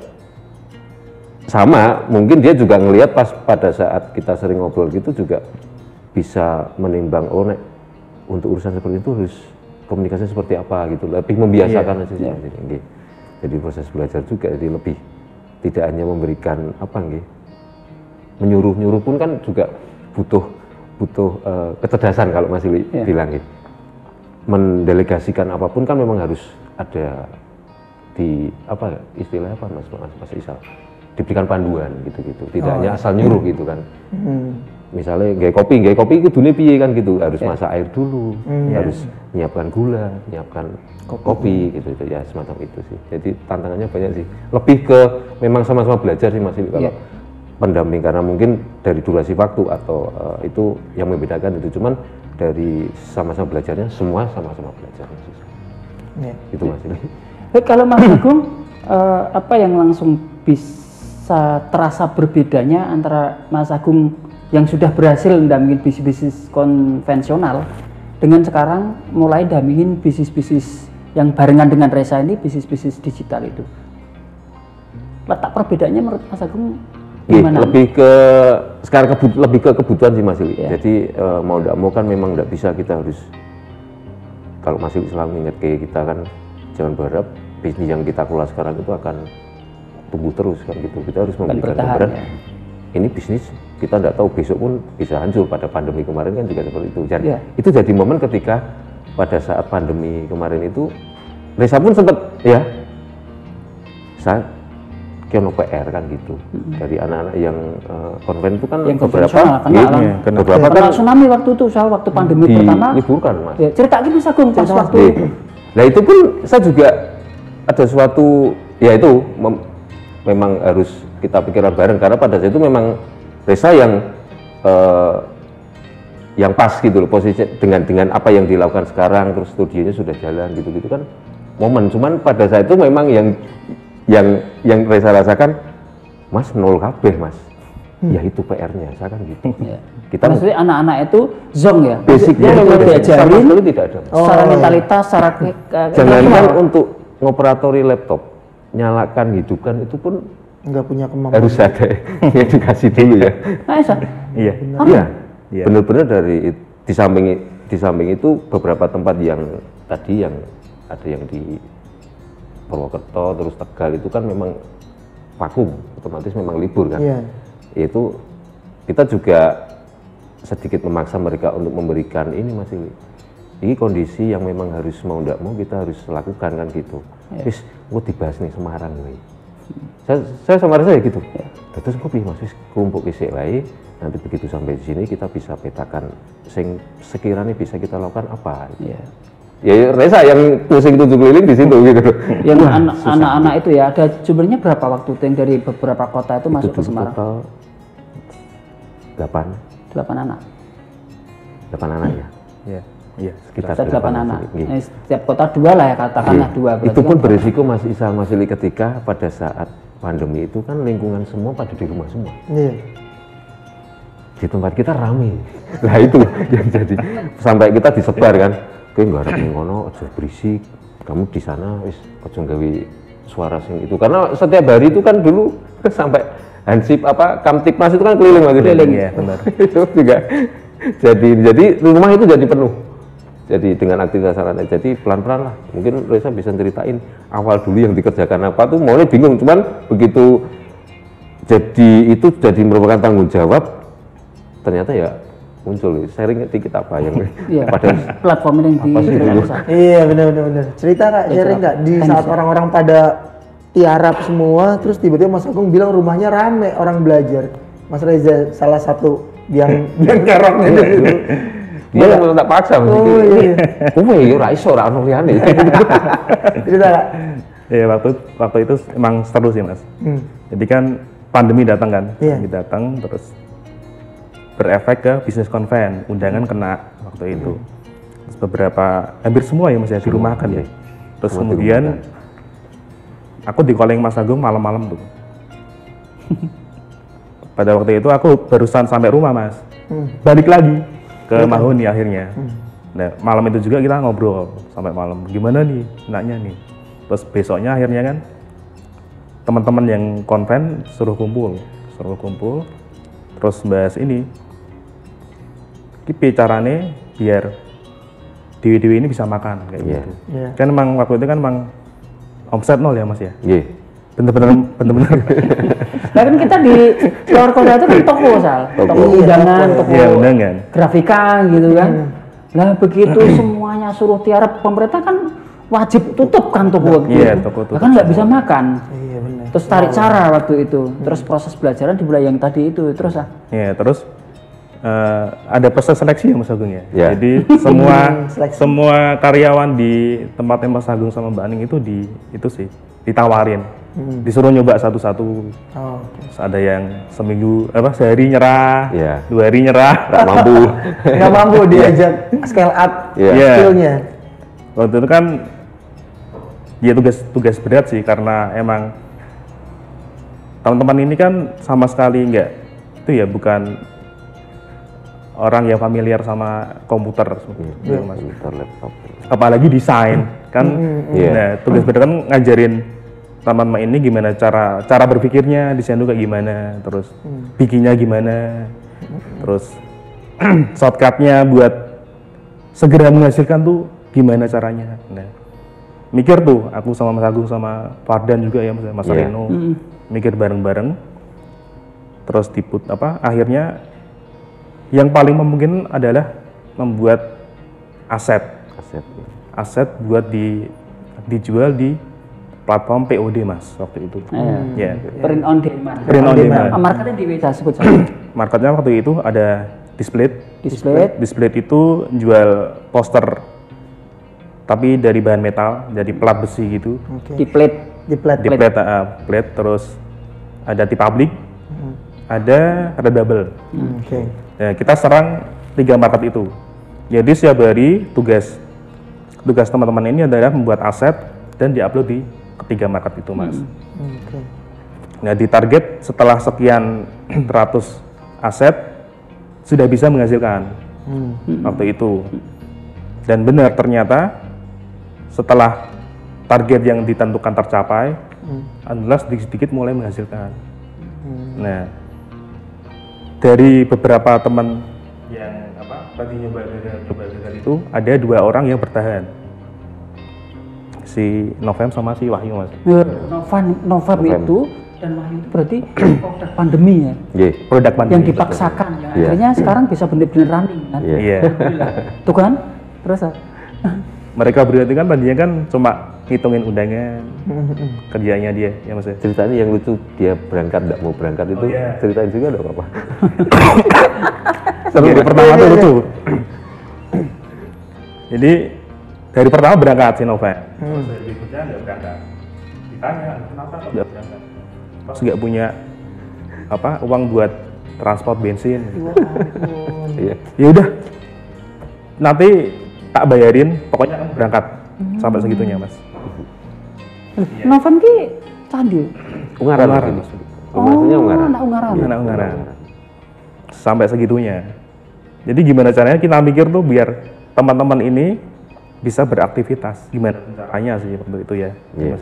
sama, mungkin dia juga ngelihat pas pada saat kita sering ngobrol gitu juga bisa menimbang untuk urusan seperti itu harus komunikasi seperti apa gitu, lebih membiasakan aja sih. Jadi proses belajar juga jadi lebih tidak hanya memberikan menyuruh pun kan juga butuh kecerdasan kalau Mas Ili bilang gitu. Mendelegasikan apapun kan memang harus ada di istilahnya Mas Isal, diberikan panduan gitu, tidak hanya asal nyuruh gitu kan. Misalnya gaya kopi itu dunia piye kan gitu, harus masak air dulu, harus menyiapkan gula, menyiapkan kopi gitu ya, semacam itu sih. Jadi tantangannya banyak sih, lebih ke memang sama-sama belajar sih Mas Ili kalau pendamping, karena mungkin dari durasi waktu atau itu yang membedakan itu, cuman dari sama-sama belajarnya semua sama-sama belajar sih. Itu Mas Ili. Kalau Mas Agung apa yang langsung bisa terasa berbedanya antara Mas Agung yang sudah berhasil mendampingin bisnis konvensional dengan sekarang mulai dampingin bisnis yang barengan dengan Reza ini, bisnis digital itu? Letak perbedaannya menurut Mas Agung gimana? Lebih ke kebutuhan sih Mas Ili. Jadi mau tidak mau kan memang tidak bisa kita harus, kalau Mas Ili selalu ingat kayak kita kan jangan berharap bisnis yang kita kelola sekarang itu akan tumbuh terus kan gitu. Kita harus memberikan gambaran ini bisnis kita tidak tahu besok pun bisa hancur. Pada pandemi kemarin kan juga seperti itu. Jadi itu jadi momen ketika pada saat pandemi kemarin itu Reza pun sempat saya kena PR kan gitu dari anak-anak yang konven itu kan yang beberapa kan tsunami waktu itu waktu pandemi pertama liburkan Mas. Cerita gini Mas Agung pas waktu itu. Nah itu pun saya juga ada suatu itu memang harus kita pikirkan bareng, karena pada saat itu memang Reza yang pas gitu loh posisi dengan apa yang dilakukan sekarang, terus studionya sudah jalan gitu kan momen. Cuman pada saat itu memang yang Reza rasakan, Mas nol kabeh Mas. Ya itu PR-nya, saya kan gitu. Kita maksudnya anak-anak itu zong ya. Basicnya memang diajarin tidak ada. Secara mentalitas, jangankan untuk ngoperatori laptop, nyalakan, hidupkan itu pun nggak punya kemampuan. Harus ada edukasi dulu ya. Iya. Iya. Benar-benar di samping itu beberapa tempat yang tadi yang ada yang di Purwokerto terus Tegal itu kan memang vakum, otomatis memang libur kan. Iya. Itu kita juga sedikit memaksa mereka untuk memberikan ini masih ini kondisi yang memang harus mau tidak mau kita harus lakukan kan gitu. Wis, gue dibahas nih Semarang nih. Saya sama saya gitu. Terus gue pilih mas, kelompok isik wae. Nanti begitu sampai di sini kita bisa petakan sing sekiranya bisa kita lakukan apa. Ya Reza yang pusing 7 keliling di situ gitu. Yang anak-anak itu ya ada jumlahnya berapa waktu itu yang dari beberapa kota itu masuk ke Semarang? Total 8 anak. 8 anak ya. Iya, sekitar 8 anak. Setiap kota 2 lah ya katakanlah 2. Itu pun berisiko Mas Isal Mas Ili ketika pada saat pandemi itu kan lingkungan semua pada di rumah semua. Iya. Di tempat kita rame. Nah itu yang jadi sampai kita disebar kan. Kowe nggak ada ngono, aja berisik. Kamu di sana wis aja gawe suara sing itu. Karena setiap hari itu kan dulu sampai Hansip Kamtipmas itu kan keliling ya, benar. Itu juga jadi rumah itu jadi penuh. Jadi dengan aktivitas sarana, jadi pelan-pelan lah. Mungkin Reza bisa ceritain awal dulu yang dikerjakan apa tuh, mulai bingung. Cuman begitu jadi merupakan tanggung jawab, ternyata ya muncul sharing dikit apa yang pada platform yang di Iya benar. Cerita Kak, sharing Kak di saat orang-orang pada tiarap semua, terus tiba-tiba Mas Agung bilang rumahnya rame orang belajar. Mas Reza salah satu yang karang itu. Dia yang tak paksa mesti. Iya ora iso ora ono liyane. Cerita Kak. Ya waktu itu emang seru sih Mas. Jadi kan pandemi datang kan, datang terus berefek ke bisnis konven, undangan kena waktu itu. Terus beberapa hampir semua ya Mas ya dirumahkan ya. Terus kemudian aku di calling Mas Agung malam-malam tuh. Pada waktu itu aku barusan sampai rumah Mas, balik lagi ke Mahuni akhirnya. Nah malam itu juga kita ngobrol sampai malam, gimana nih enaknya nih. Terus besoknya akhirnya kan teman-teman yang konven suruh kumpul, terus bahas ini, kipi carane biar dewi-dewi ini bisa makan kayak gitu. Kan emang waktu itu kan emang omset 0 ya Mas ya. Bener-bener. Nah kan kita di luar kota itu kan toko toko undangan, toko grafika gitu kan. Nah begitu semuanya suruh tiarap, pemerintah kan wajib tutup kan toko gitu. Toko tutup. Kan nggak bisa makan. Iya benar. Terus tarik cara waktu itu. Terus proses belajaran dimulai yang tadi itu terus terus ada proses seleksi ya Mas Agung ya. Jadi semua karyawan di tempatnya Mas Agung sama Mbak Aning itu ditawarin. Disuruh nyoba satu-satu. Ada yang sehari nyerah, 2 hari nyerah, nggak mampu diajak scale up skillnya. Waktu itu kan ya tugas berat sih karena emang teman-teman ini kan sama sekali bukan orang yang familiar sama komputer, Mas. Laptop. Apalagi desain kan. Nah tugas berat kan ngajarin teman-teman ini gimana cara berpikirnya, desain itu kayak gimana, terus bikinnya gimana, terus shortcutnya buat segera menghasilkan tuh gimana caranya. Nah, mikir tuh aku sama Mas Agung sama Fardan juga ya Mas Reno, mikir bareng-bareng, terus akhirnya yang paling memungkinkan adalah membuat aset buat dijual di platform POD Mas waktu itu. Print on demand. Marketnya di WC sebut saja. Marketnya waktu itu ada Displayed itu jual poster tapi dari bahan metal, dari plat besi gitu. Di plate, terus ada di public, ada readable. Nah, kita serang 3 market itu. Jadi setiap hari tugas teman-teman ini adalah membuat aset dan diupload di ketiga market itu Mas. Nah di target setelah sekian ratus aset sudah bisa menghasilkan waktu itu. Dan benar ternyata setelah target yang ditentukan tercapai, alhamdulillah sedikit-sedikit mulai menghasilkan. Nah, dari beberapa teman yang tadi nyoba gagal itu ada 2 orang yang bertahan, si Novem sama si Wahyu, Mas. Novem itu dan Wahyu itu berarti produk pandemi ya? Produk pandemi yang dipaksakan ya. Akhirnya sekarang bisa bener-bener running kan? Iya. Tuh kan? Terus mereka berarti kan tadinya kan cuma ngitungin undangan kerjanya dia ya, Mas. Ceritanya yang lucu, dia berangkat nggak mau berangkat itu ceritain juga dong apa? Seru pertama tuh lucu. Jadi dari pertama berangkat si Novem, berikutnya nggak berangkat. Ditanya kenapa kok nggak berangkat? Pas nggak punya uang buat transport bensin. Ya udah, nanti tak bayarin, pokoknya kamu berangkat sampai segitunya, Mas. Novem ki candi. Ungaran. Maksudnya Ungaran. Anak Ungaran. Sampai segitunya. Jadi gimana caranya kita mikir tuh biar teman-teman ini bisa beraktivitas. Gimana caranya sih waktu itu ya?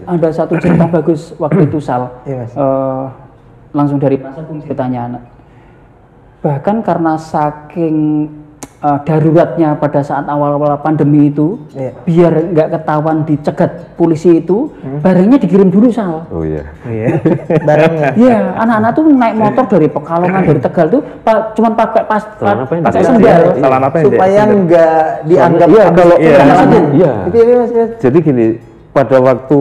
Ada satu cerita bagus waktu itu, Sal. Langsung dari Mas Agung ceritanya. Bahkan karena saking daruratnya pada saat awal-awal pandemi itu, biar nggak ketahuan dicegat polisi itu, barangnya dikirim dulu, Sal. Oh iya. Barangnya. Iya, anak-anak tuh naik motor dari Pekalongan, dari Tegal tuh, cuman pakai sendal, supaya nggak dianggap kalau iya. Jadi gini, pada waktu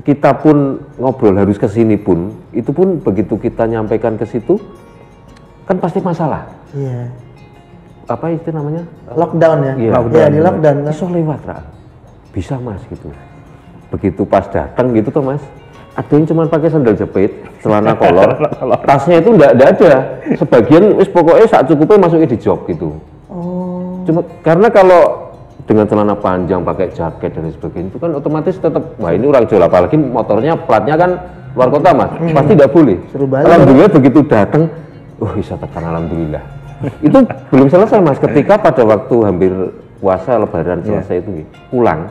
kita pun ngobrol harus ke sini pun, itu pun begitu kita nyampaikan ke situ, kan pasti masalah. Iya. Apa itu namanya? Lockdown ya? Iya, di lockdown. Bisa lewat, Ra. Bisa, Mas, gitu. Begitu pas datang gitu tuh, Mas, ada yang cuma pakai sandal jepit, celana kolor, tasnya itu enggak ada. Sebagian wis pokoknya saat cukupnya masuknya di jok gitu. Cuma karena kalau dengan celana panjang, pakai jaket dan sebagainya itu kan otomatis tetap, wah ini orang Jawa, apalagi motornya platnya kan luar kota, Mas, pasti tidak boleh. Alhamdulillah begitu datang, bisa tekan alhamdulillah. Itu belum selesai, Mas, ketika pada waktu hampir puasa lebaran selesai itu pulang,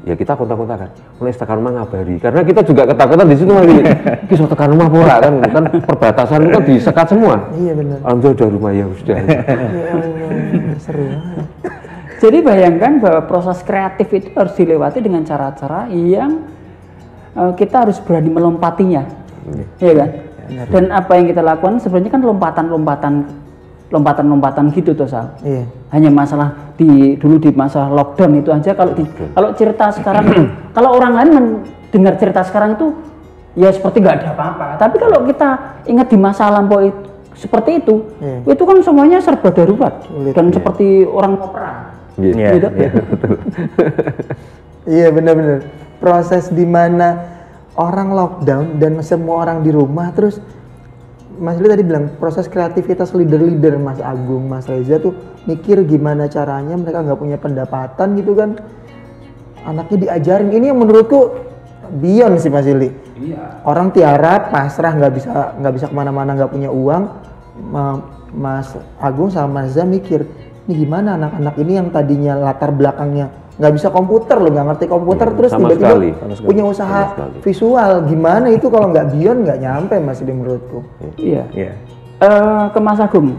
ya kita kontak-kontakan mulai tekan rumah ngabari, karena kita juga ketakutan di situ lagi kita tekan rumah pula kan perbatasan itu kan disekat semua. Iya benar. Alhamdulillah udah rumah ya sudah. Seru. Jadi bayangkan bahwa proses kreatif itu harus dilewati dengan cara-cara yang kita harus berani melompatinya, ya kan? Dan apa yang kita lakukan sebenarnya kan lompatan gitu tuh, Sal. Iya. Hanya masalah dulu di masa lockdown itu aja. Kalau cerita sekarang, kalau orang lain mendengar cerita sekarang itu ya seperti nggak ada apa-apa. Tapi kalau kita ingat di masa lampau seperti itu kan semuanya serba darurat dan seperti orang mau perang. Iya benar-benar. Proses di mana orang lockdown dan semua orang di rumah, terus Mas Li tadi bilang proses kreativitas leader-leader, Mas Agung, Mas Reza tuh mikir gimana caranya mereka nggak punya pendapatan gitu kan, anaknya diajarin. Ini yang menurutku beyond sih, Mas Li. Iya. Orang tiara pasrah nggak bisa kemana-mana, nggak punya uang. Mas Agung sama Mas Reza mikir, ini gimana anak-anak ini yang tadinya latar belakangnya nggak bisa komputer loh, nggak ngerti komputer, terus tiba-tiba punya usaha visual, gimana itu kalau nggak beyond nggak nyampe, Mas, di menurutku. Iya. Ke Mas Agung,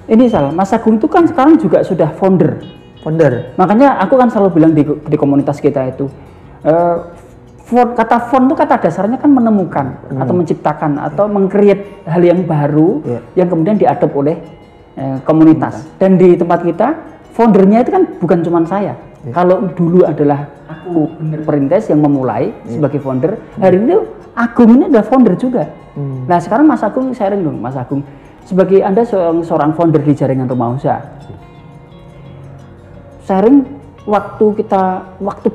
ini salah, Mas Agung itu kan sekarang juga sudah founder. Makanya aku kan selalu bilang di komunitas kita itu, kata font itu kata dasarnya kan menemukan atau menciptakan atau meng-create hal yang baru yang kemudian diadopt oleh komunitas. Dan di tempat kita foundernya itu kan bukan cuma saya. Kalau dulu adalah aku perintis yang memulai sebagai founder, hari ini Agung ini adalah founder juga. Nah sekarang Mas Agung sharing dong, Mas Agung, sebagai Anda seorang founder di jaringan rumah usaha, sharing waktu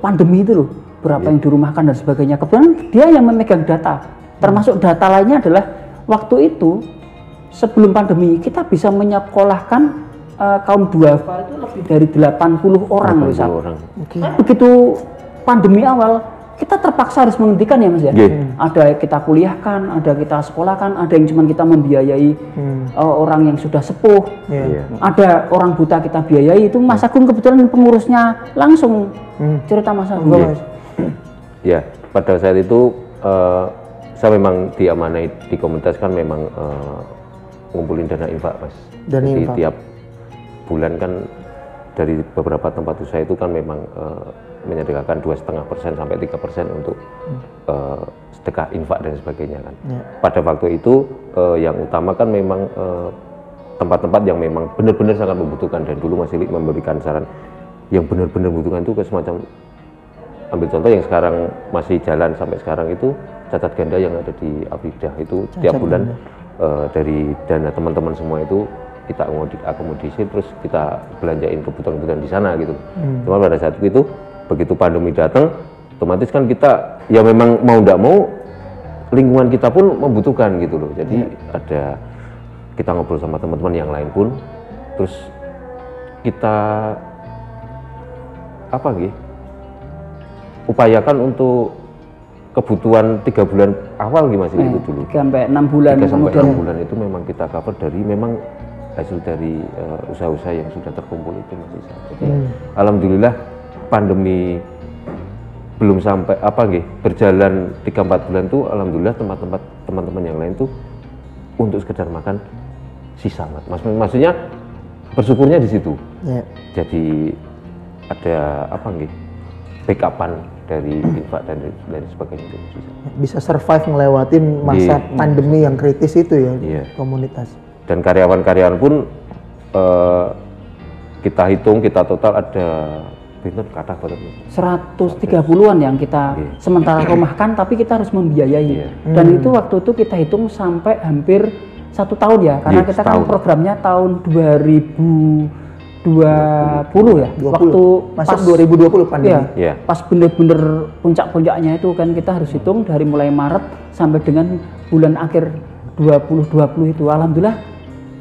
pandemi itu loh, berapa yang dirumahkan dan sebagainya. Kebetulan dia yang memegang data, termasuk data lainnya adalah waktu itu sebelum pandemi kita bisa menyekolahkan kaum duafa itu lebih dari 80 orang loh, Tapi begitu pandemi awal kita terpaksa harus menghentikan ya, Mas ya. Ada kita kuliahkan, ada kita sekolahkan, ada yang cuma kita membiayai orang yang sudah sepuh, ada orang buta kita biayai. Itu Mas Agung kebetulan pengurusnya langsung cerita Mas Agung. Ya, pada saat itu saya memang diamanai di komunitas kan memang ngumpulin dana infak, Mas. Jadi tiap bulan kan dari beberapa tempat usaha itu kan memang menyediakan 2,5% sampai 3% untuk sedekah infak dan sebagainya kan. Pada waktu itu yang utama kan memang tempat-tempat yang memang benar-benar sangat membutuhkan, dan dulu Mas Ili memberikan saran yang benar-benar membutuhkan itu ke semacam, ambil contoh yang sekarang masih jalan sampai sekarang itu cacat ganda yang ada di Afridah itu tiap bulan dari dana teman-teman semua itu kita akomodisi, terus kita belanjain kebutuhan-kebutuhan di sana gitu. Cuma pada saat itu begitu pandemi datang, otomatis kan kita ya memang mau tidak mau lingkungan kita pun membutuhkan gitu loh. Jadi ada kita ngobrol sama teman-teman yang lain pun, terus kita apa gitu upayakan untuk kebutuhan 3 bulan awal gitu Mas itu dulu. 3 sampai 6 bulan. 3 sampai 6 bulan itu memang kita cover dari memang hasil dari usaha-usaha yang sudah terkumpul itu Mas Isa. Jadi alhamdulillah pandemi belum sampai berjalan 3-4 bulan tuh alhamdulillah tempat-tempat teman-teman yang lain tuh untuk sekedar makan sisa, Mas. Maksudnya bersyukurnya di situ. Jadi ada backupan dari infak dan sebagainya itu bisa survive ngelewatin masa pandemi yang kritis itu ya. Komunitas. Dan karyawan-karyawan pun kita hitung, kita total ada 130-an yang kita sementara rumahkan, tapi kita harus membiayai. Dan itu waktu itu kita hitung sampai hampir 1 tahun ya, karena kita kan programnya tahun 2020 ya, waktu pas 2020 pandemi. Pas bener-bener puncak-puncaknya itu kan kita harus hitung dari mulai Maret sampai dengan bulan akhir 2020 itu. Alhamdulillah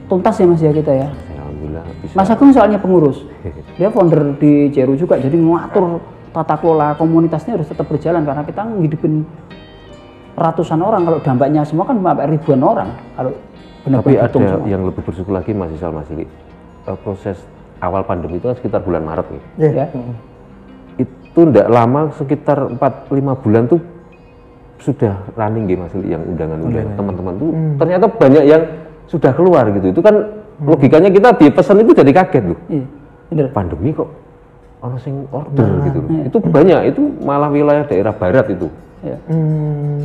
tuntas ya Mas ya kita ya. Alhamdulillah bisa. Mas Agung soalnya pengurus, dia founder di Jeru juga, jadi ngatur tata kelola komunitasnya harus tetap berjalan karena kita ngidupin ratusan orang, kalau dampaknya semua kan sampai ribuan orang kalau benar-benar. Tapi ada semua yang lebih bersyukur lagi Mas Isal, Mas Ili, proses awal pandemi itu kan sekitar bulan Maret nih. Itu tidak lama, sekitar 4-5 bulan tuh sudah running gitu Mas Ili, yang undangan-undangan teman-teman tuh ternyata banyak yang sudah keluar gitu. Itu kan logikanya kita di pesan itu jadi kaget loh. Pandemi kok orang sing order gitu loh. Itu banyak, itu malah wilayah daerah barat itu.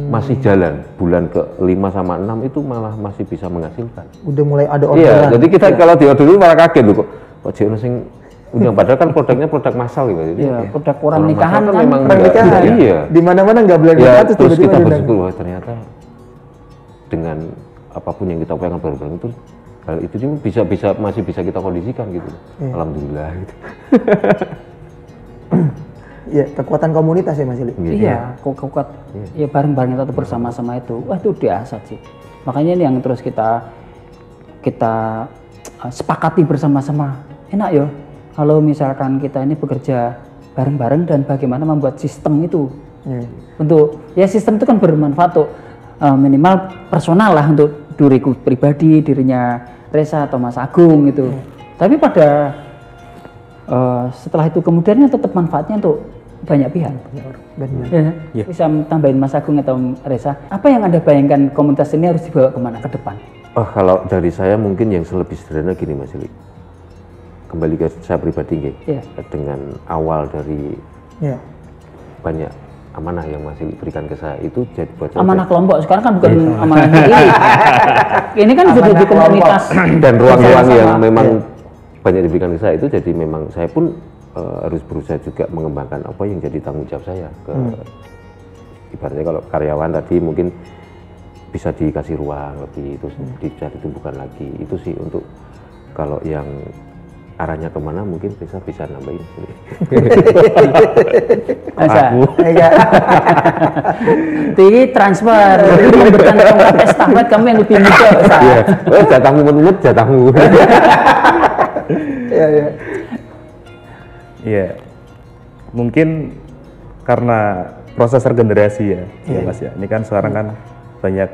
Masih jalan, bulan ke-5 sama 6 itu malah masih bisa menghasilkan. Udah mulai ada orderan. Jadi kita kalau di order dulu malah kaget loh kok orang sing undang, padahal kan produknya produk massal gitu. Produk orang nikahan kan memang di mana-mana nggak boleh nikah, terus kita bersyukur bahwa ternyata dengan apapun yang kita upayakan bareng-bareng itu hal itu masih bisa kita kondisikan gitu. Alhamdulillah gitu. Ya, kekuatan komunitas ya Mas Ili. Iya, kuat. Ya bareng-bareng atau bersama-sama itu. Wah, itu dahsyat sih. Makanya ini yang terus kita sepakati bersama-sama. Enak ya kalau misalkan kita ini bekerja bareng-bareng dan bagaimana membuat sistem itu. Untuk ya sistem itu kan bermanfaat tuh minimal personal lah untuk diriku pribadi, dirinya Reza atau Mas Agung gitu. Tapi pada setelah itu kemudiannya tetap manfaatnya untuk banyak pihak. Bisa tambahin Mas Agung atau Reza, apa yang Anda bayangkan komunitas ini harus dibawa kemana ke depan? Kalau dari saya mungkin yang lebih sederhana gini Mas Ili. Kembali ke saya pribadi dengan awal dari banyak amanah yang Mas Ili berikan ke saya itu jadi buat amanah kelompok, sekarang kan bukan amanah ini kan sudah di komunitas dan ruang-ruang yang memang banyak diberikan ke saya itu, jadi memang saya pun harus berusaha juga mengembangkan apa yang jadi tanggung jawab saya ke ibaratnya kalau karyawan tadi mungkin bisa dikasih ruang lebih, terus bisa ditumbuhkan lagi, itu sih untuk kalau yang arahnya kemana mungkin bisa nambahin sini. Aku tinggi transfer, memberikan tongkat estafet kamu yang lebih muda. Jatahmu menurut jatahmu. Iya, mungkin karena proses regenerasi ya, Mas ya. Ini kan sekarang kan banyak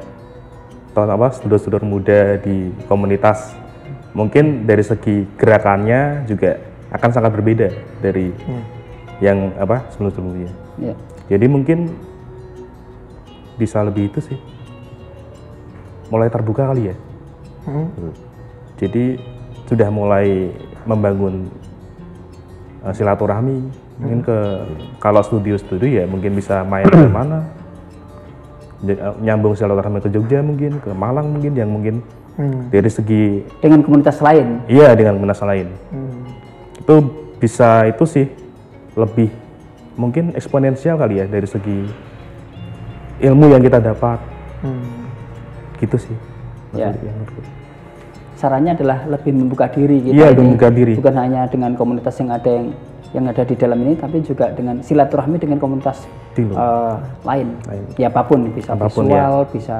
studi-studi muda di komunitas. Mungkin dari segi gerakannya juga akan sangat berbeda dari yang sebelum-sebelumnya. Jadi mungkin bisa lebih itu sih, mulai terbuka kali ya. Jadi sudah mulai membangun silaturahmi, mungkin kalau studio ya mungkin bisa main ke mana, nyambung silaturahmi ke Jogja mungkin, ke Malang mungkin, yang mungkin dari segi dengan komunitas lain. Iya, dengan komunitas lain. Itu bisa itu sih lebih mungkin eksponensial kali ya dari segi ilmu yang kita dapat. Gitu sih. Ya. Caranya adalah lebih membuka diri kita. Iya, membuka diri. Bukan hanya dengan komunitas yang ada di dalam ini, tapi juga dengan silaturahmi dengan komunitas lain. Ya apapun, bisa apapun, visual, ya. Bisa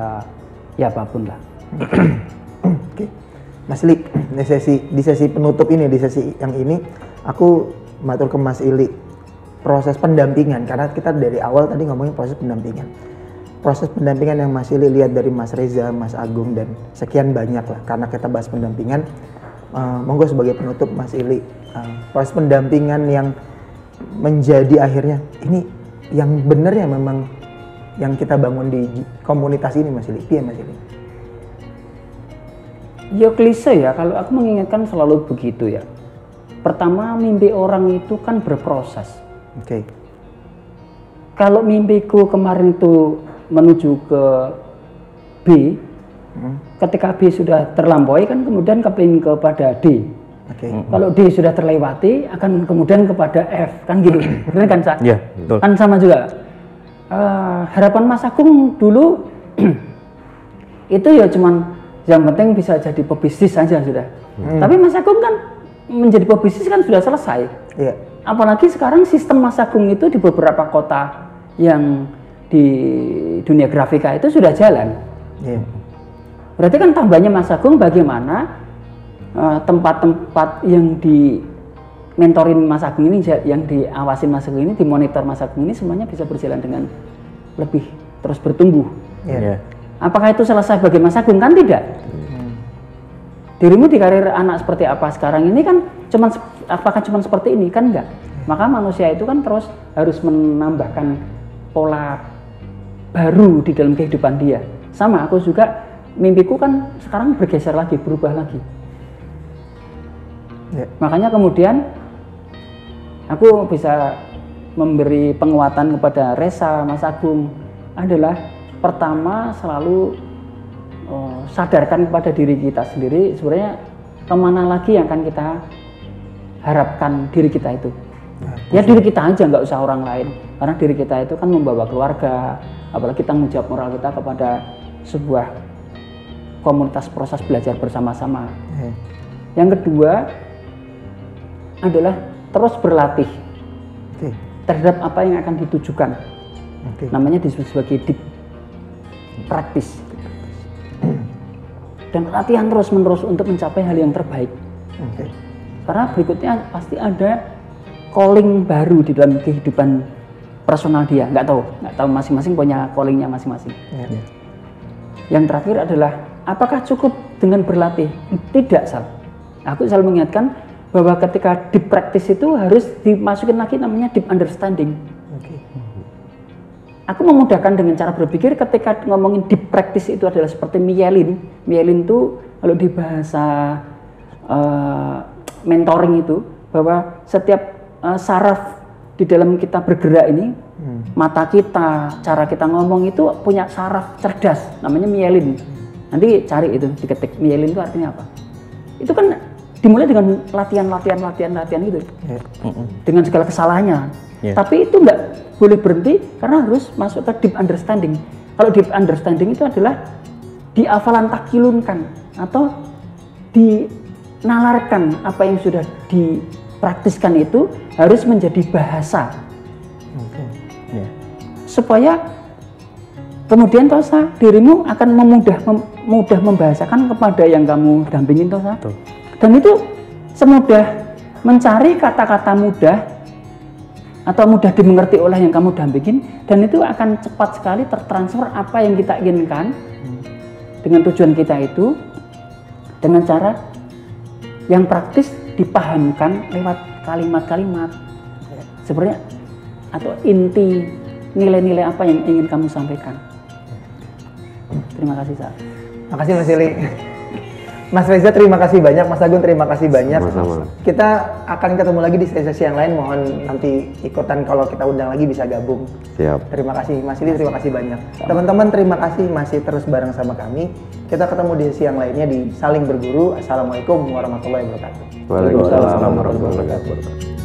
ya apapun lah. Oke. Mas Ili, di sesi penutup ini, di sesi yang ini, aku matur ke Mas Ili proses pendampingan, karena kita dari awal tadi ngomongin proses pendampingan. Proses pendampingan yang Mas Ili lihat dari Mas Reza, Mas Agung, dan sekian banyak lah, karena kita bahas pendampingan. Monggo sebagai penutup Mas Ili, proses pendampingan yang menjadi akhirnya ini yang benar ya memang yang kita bangun di komunitas ini, Mas Ili. Iya, Mas Ili. Ya klise ya, kalau aku mengingatkan selalu begitu ya. Pertama, mimpi orang itu kan berproses. Oke. Kalau mimpiku kemarin itu menuju ke B, ketika B sudah terlampaui kan kemudian kepingin kepada D. Kalau D sudah terlewati akan kemudian kepada F, kan gitu. Benar kan, Sa? Iya, betul. Kan sama juga. Harapan Mas Agung dulu itu ya cuman yang penting bisa jadi pebisnis saja sudah. Tapi Mas Agung kan menjadi pebisnis kan sudah selesai. Iya. Apalagi sekarang sistem Mas Agung itu di beberapa kota yang di dunia grafika itu sudah jalan. Yeah. Berarti kan tambahnya Mas Agung bagaimana tempat-tempat yang di mentorin Mas Agung ini, yang diawasin Mas Agung ini, dimonitor Mas Agung ini semuanya bisa berjalan dengan lebih terus bertumbuh. Yeah. Apakah itu selesai bagi Mas Agung? Kan tidak. Dirimu di karir anak seperti apa sekarang ini kan apakah cuma seperti ini? Kan enggak. Maka manusia itu kan terus harus menambahkan pola baru di dalam kehidupan dia. Sama, aku juga mimpiku kan sekarang bergeser lagi, berubah lagi. Makanya kemudian aku bisa memberi penguatan kepada Reza, Mas Agung adalah pertama selalu sadarkan kepada diri kita sendiri sebenarnya kemana lagi yang akan kita harapkan diri kita itu. Ya diri kita aja, nggak usah orang lain, karena diri kita itu kan membawa keluarga, apalagi tanggung jawab moral kita kepada sebuah komunitas proses belajar bersama-sama. Yang kedua adalah terus berlatih terhadap apa yang akan ditujukan. Namanya disebut sebagai deep practice. Dan latihan terus-menerus untuk mencapai hal yang terbaik. Karena berikutnya pasti ada calling baru di dalam kehidupan personal dia. Nggak tahu masing-masing punya callingnya masing-masing. Yang terakhir adalah apakah cukup dengan berlatih? Tidak, Sal. Aku selalu mengingatkan bahwa ketika deep practice itu harus dimasukin lagi namanya deep understanding. Aku memudahkan dengan cara berpikir ketika ngomongin deep practice itu adalah seperti myelin. Myelin itu kalau di bahasa mentoring itu bahwa setiap saraf di dalam kita bergerak ini, mata kita, cara kita ngomong itu punya saraf cerdas, namanya myelin. Nanti cari itu, diketik myelin itu artinya apa. Itu kan dimulai dengan latihan gitu, dengan segala kesalahannya. Tapi itu nggak boleh berhenti karena harus masuk ke deep understanding. Kalau deep understanding itu adalah dihafalan takkilunkan atau dinalarkan apa yang sudah dipraktiskan itu harus menjadi bahasa. Supaya kemudian Tosa dirimu akan mudah membahasakan kepada yang kamu dampingin Tosa. Dan itu semudah mencari kata-kata mudah atau mudah dimengerti oleh yang kamu dampingin, dan itu akan cepat sekali tertransfer apa yang kita inginkan dengan tujuan kita itu dengan cara yang praktis dipahamkan lewat kalimat-kalimat sebenarnya atau inti nilai-nilai apa yang ingin kamu sampaikan. Terima kasih, Sa. Makasih Mas Ili. Mas Reza terima kasih banyak, Mas Agun terima kasih banyak. Sama-sama. Kita akan ketemu lagi di sesi yang lain, mohon nanti ikutan kalau kita undang lagi bisa gabung. Siap. Terima kasih Mas Ili, terima kasih banyak. Teman-teman terima kasih masih terus bareng sama kami. Kita ketemu di sesi yang lainnya di Saling Berguru. Assalamualaikum warahmatullahi wabarakatuh. Waalaikumsalam warahmatullahi wabarakatuh.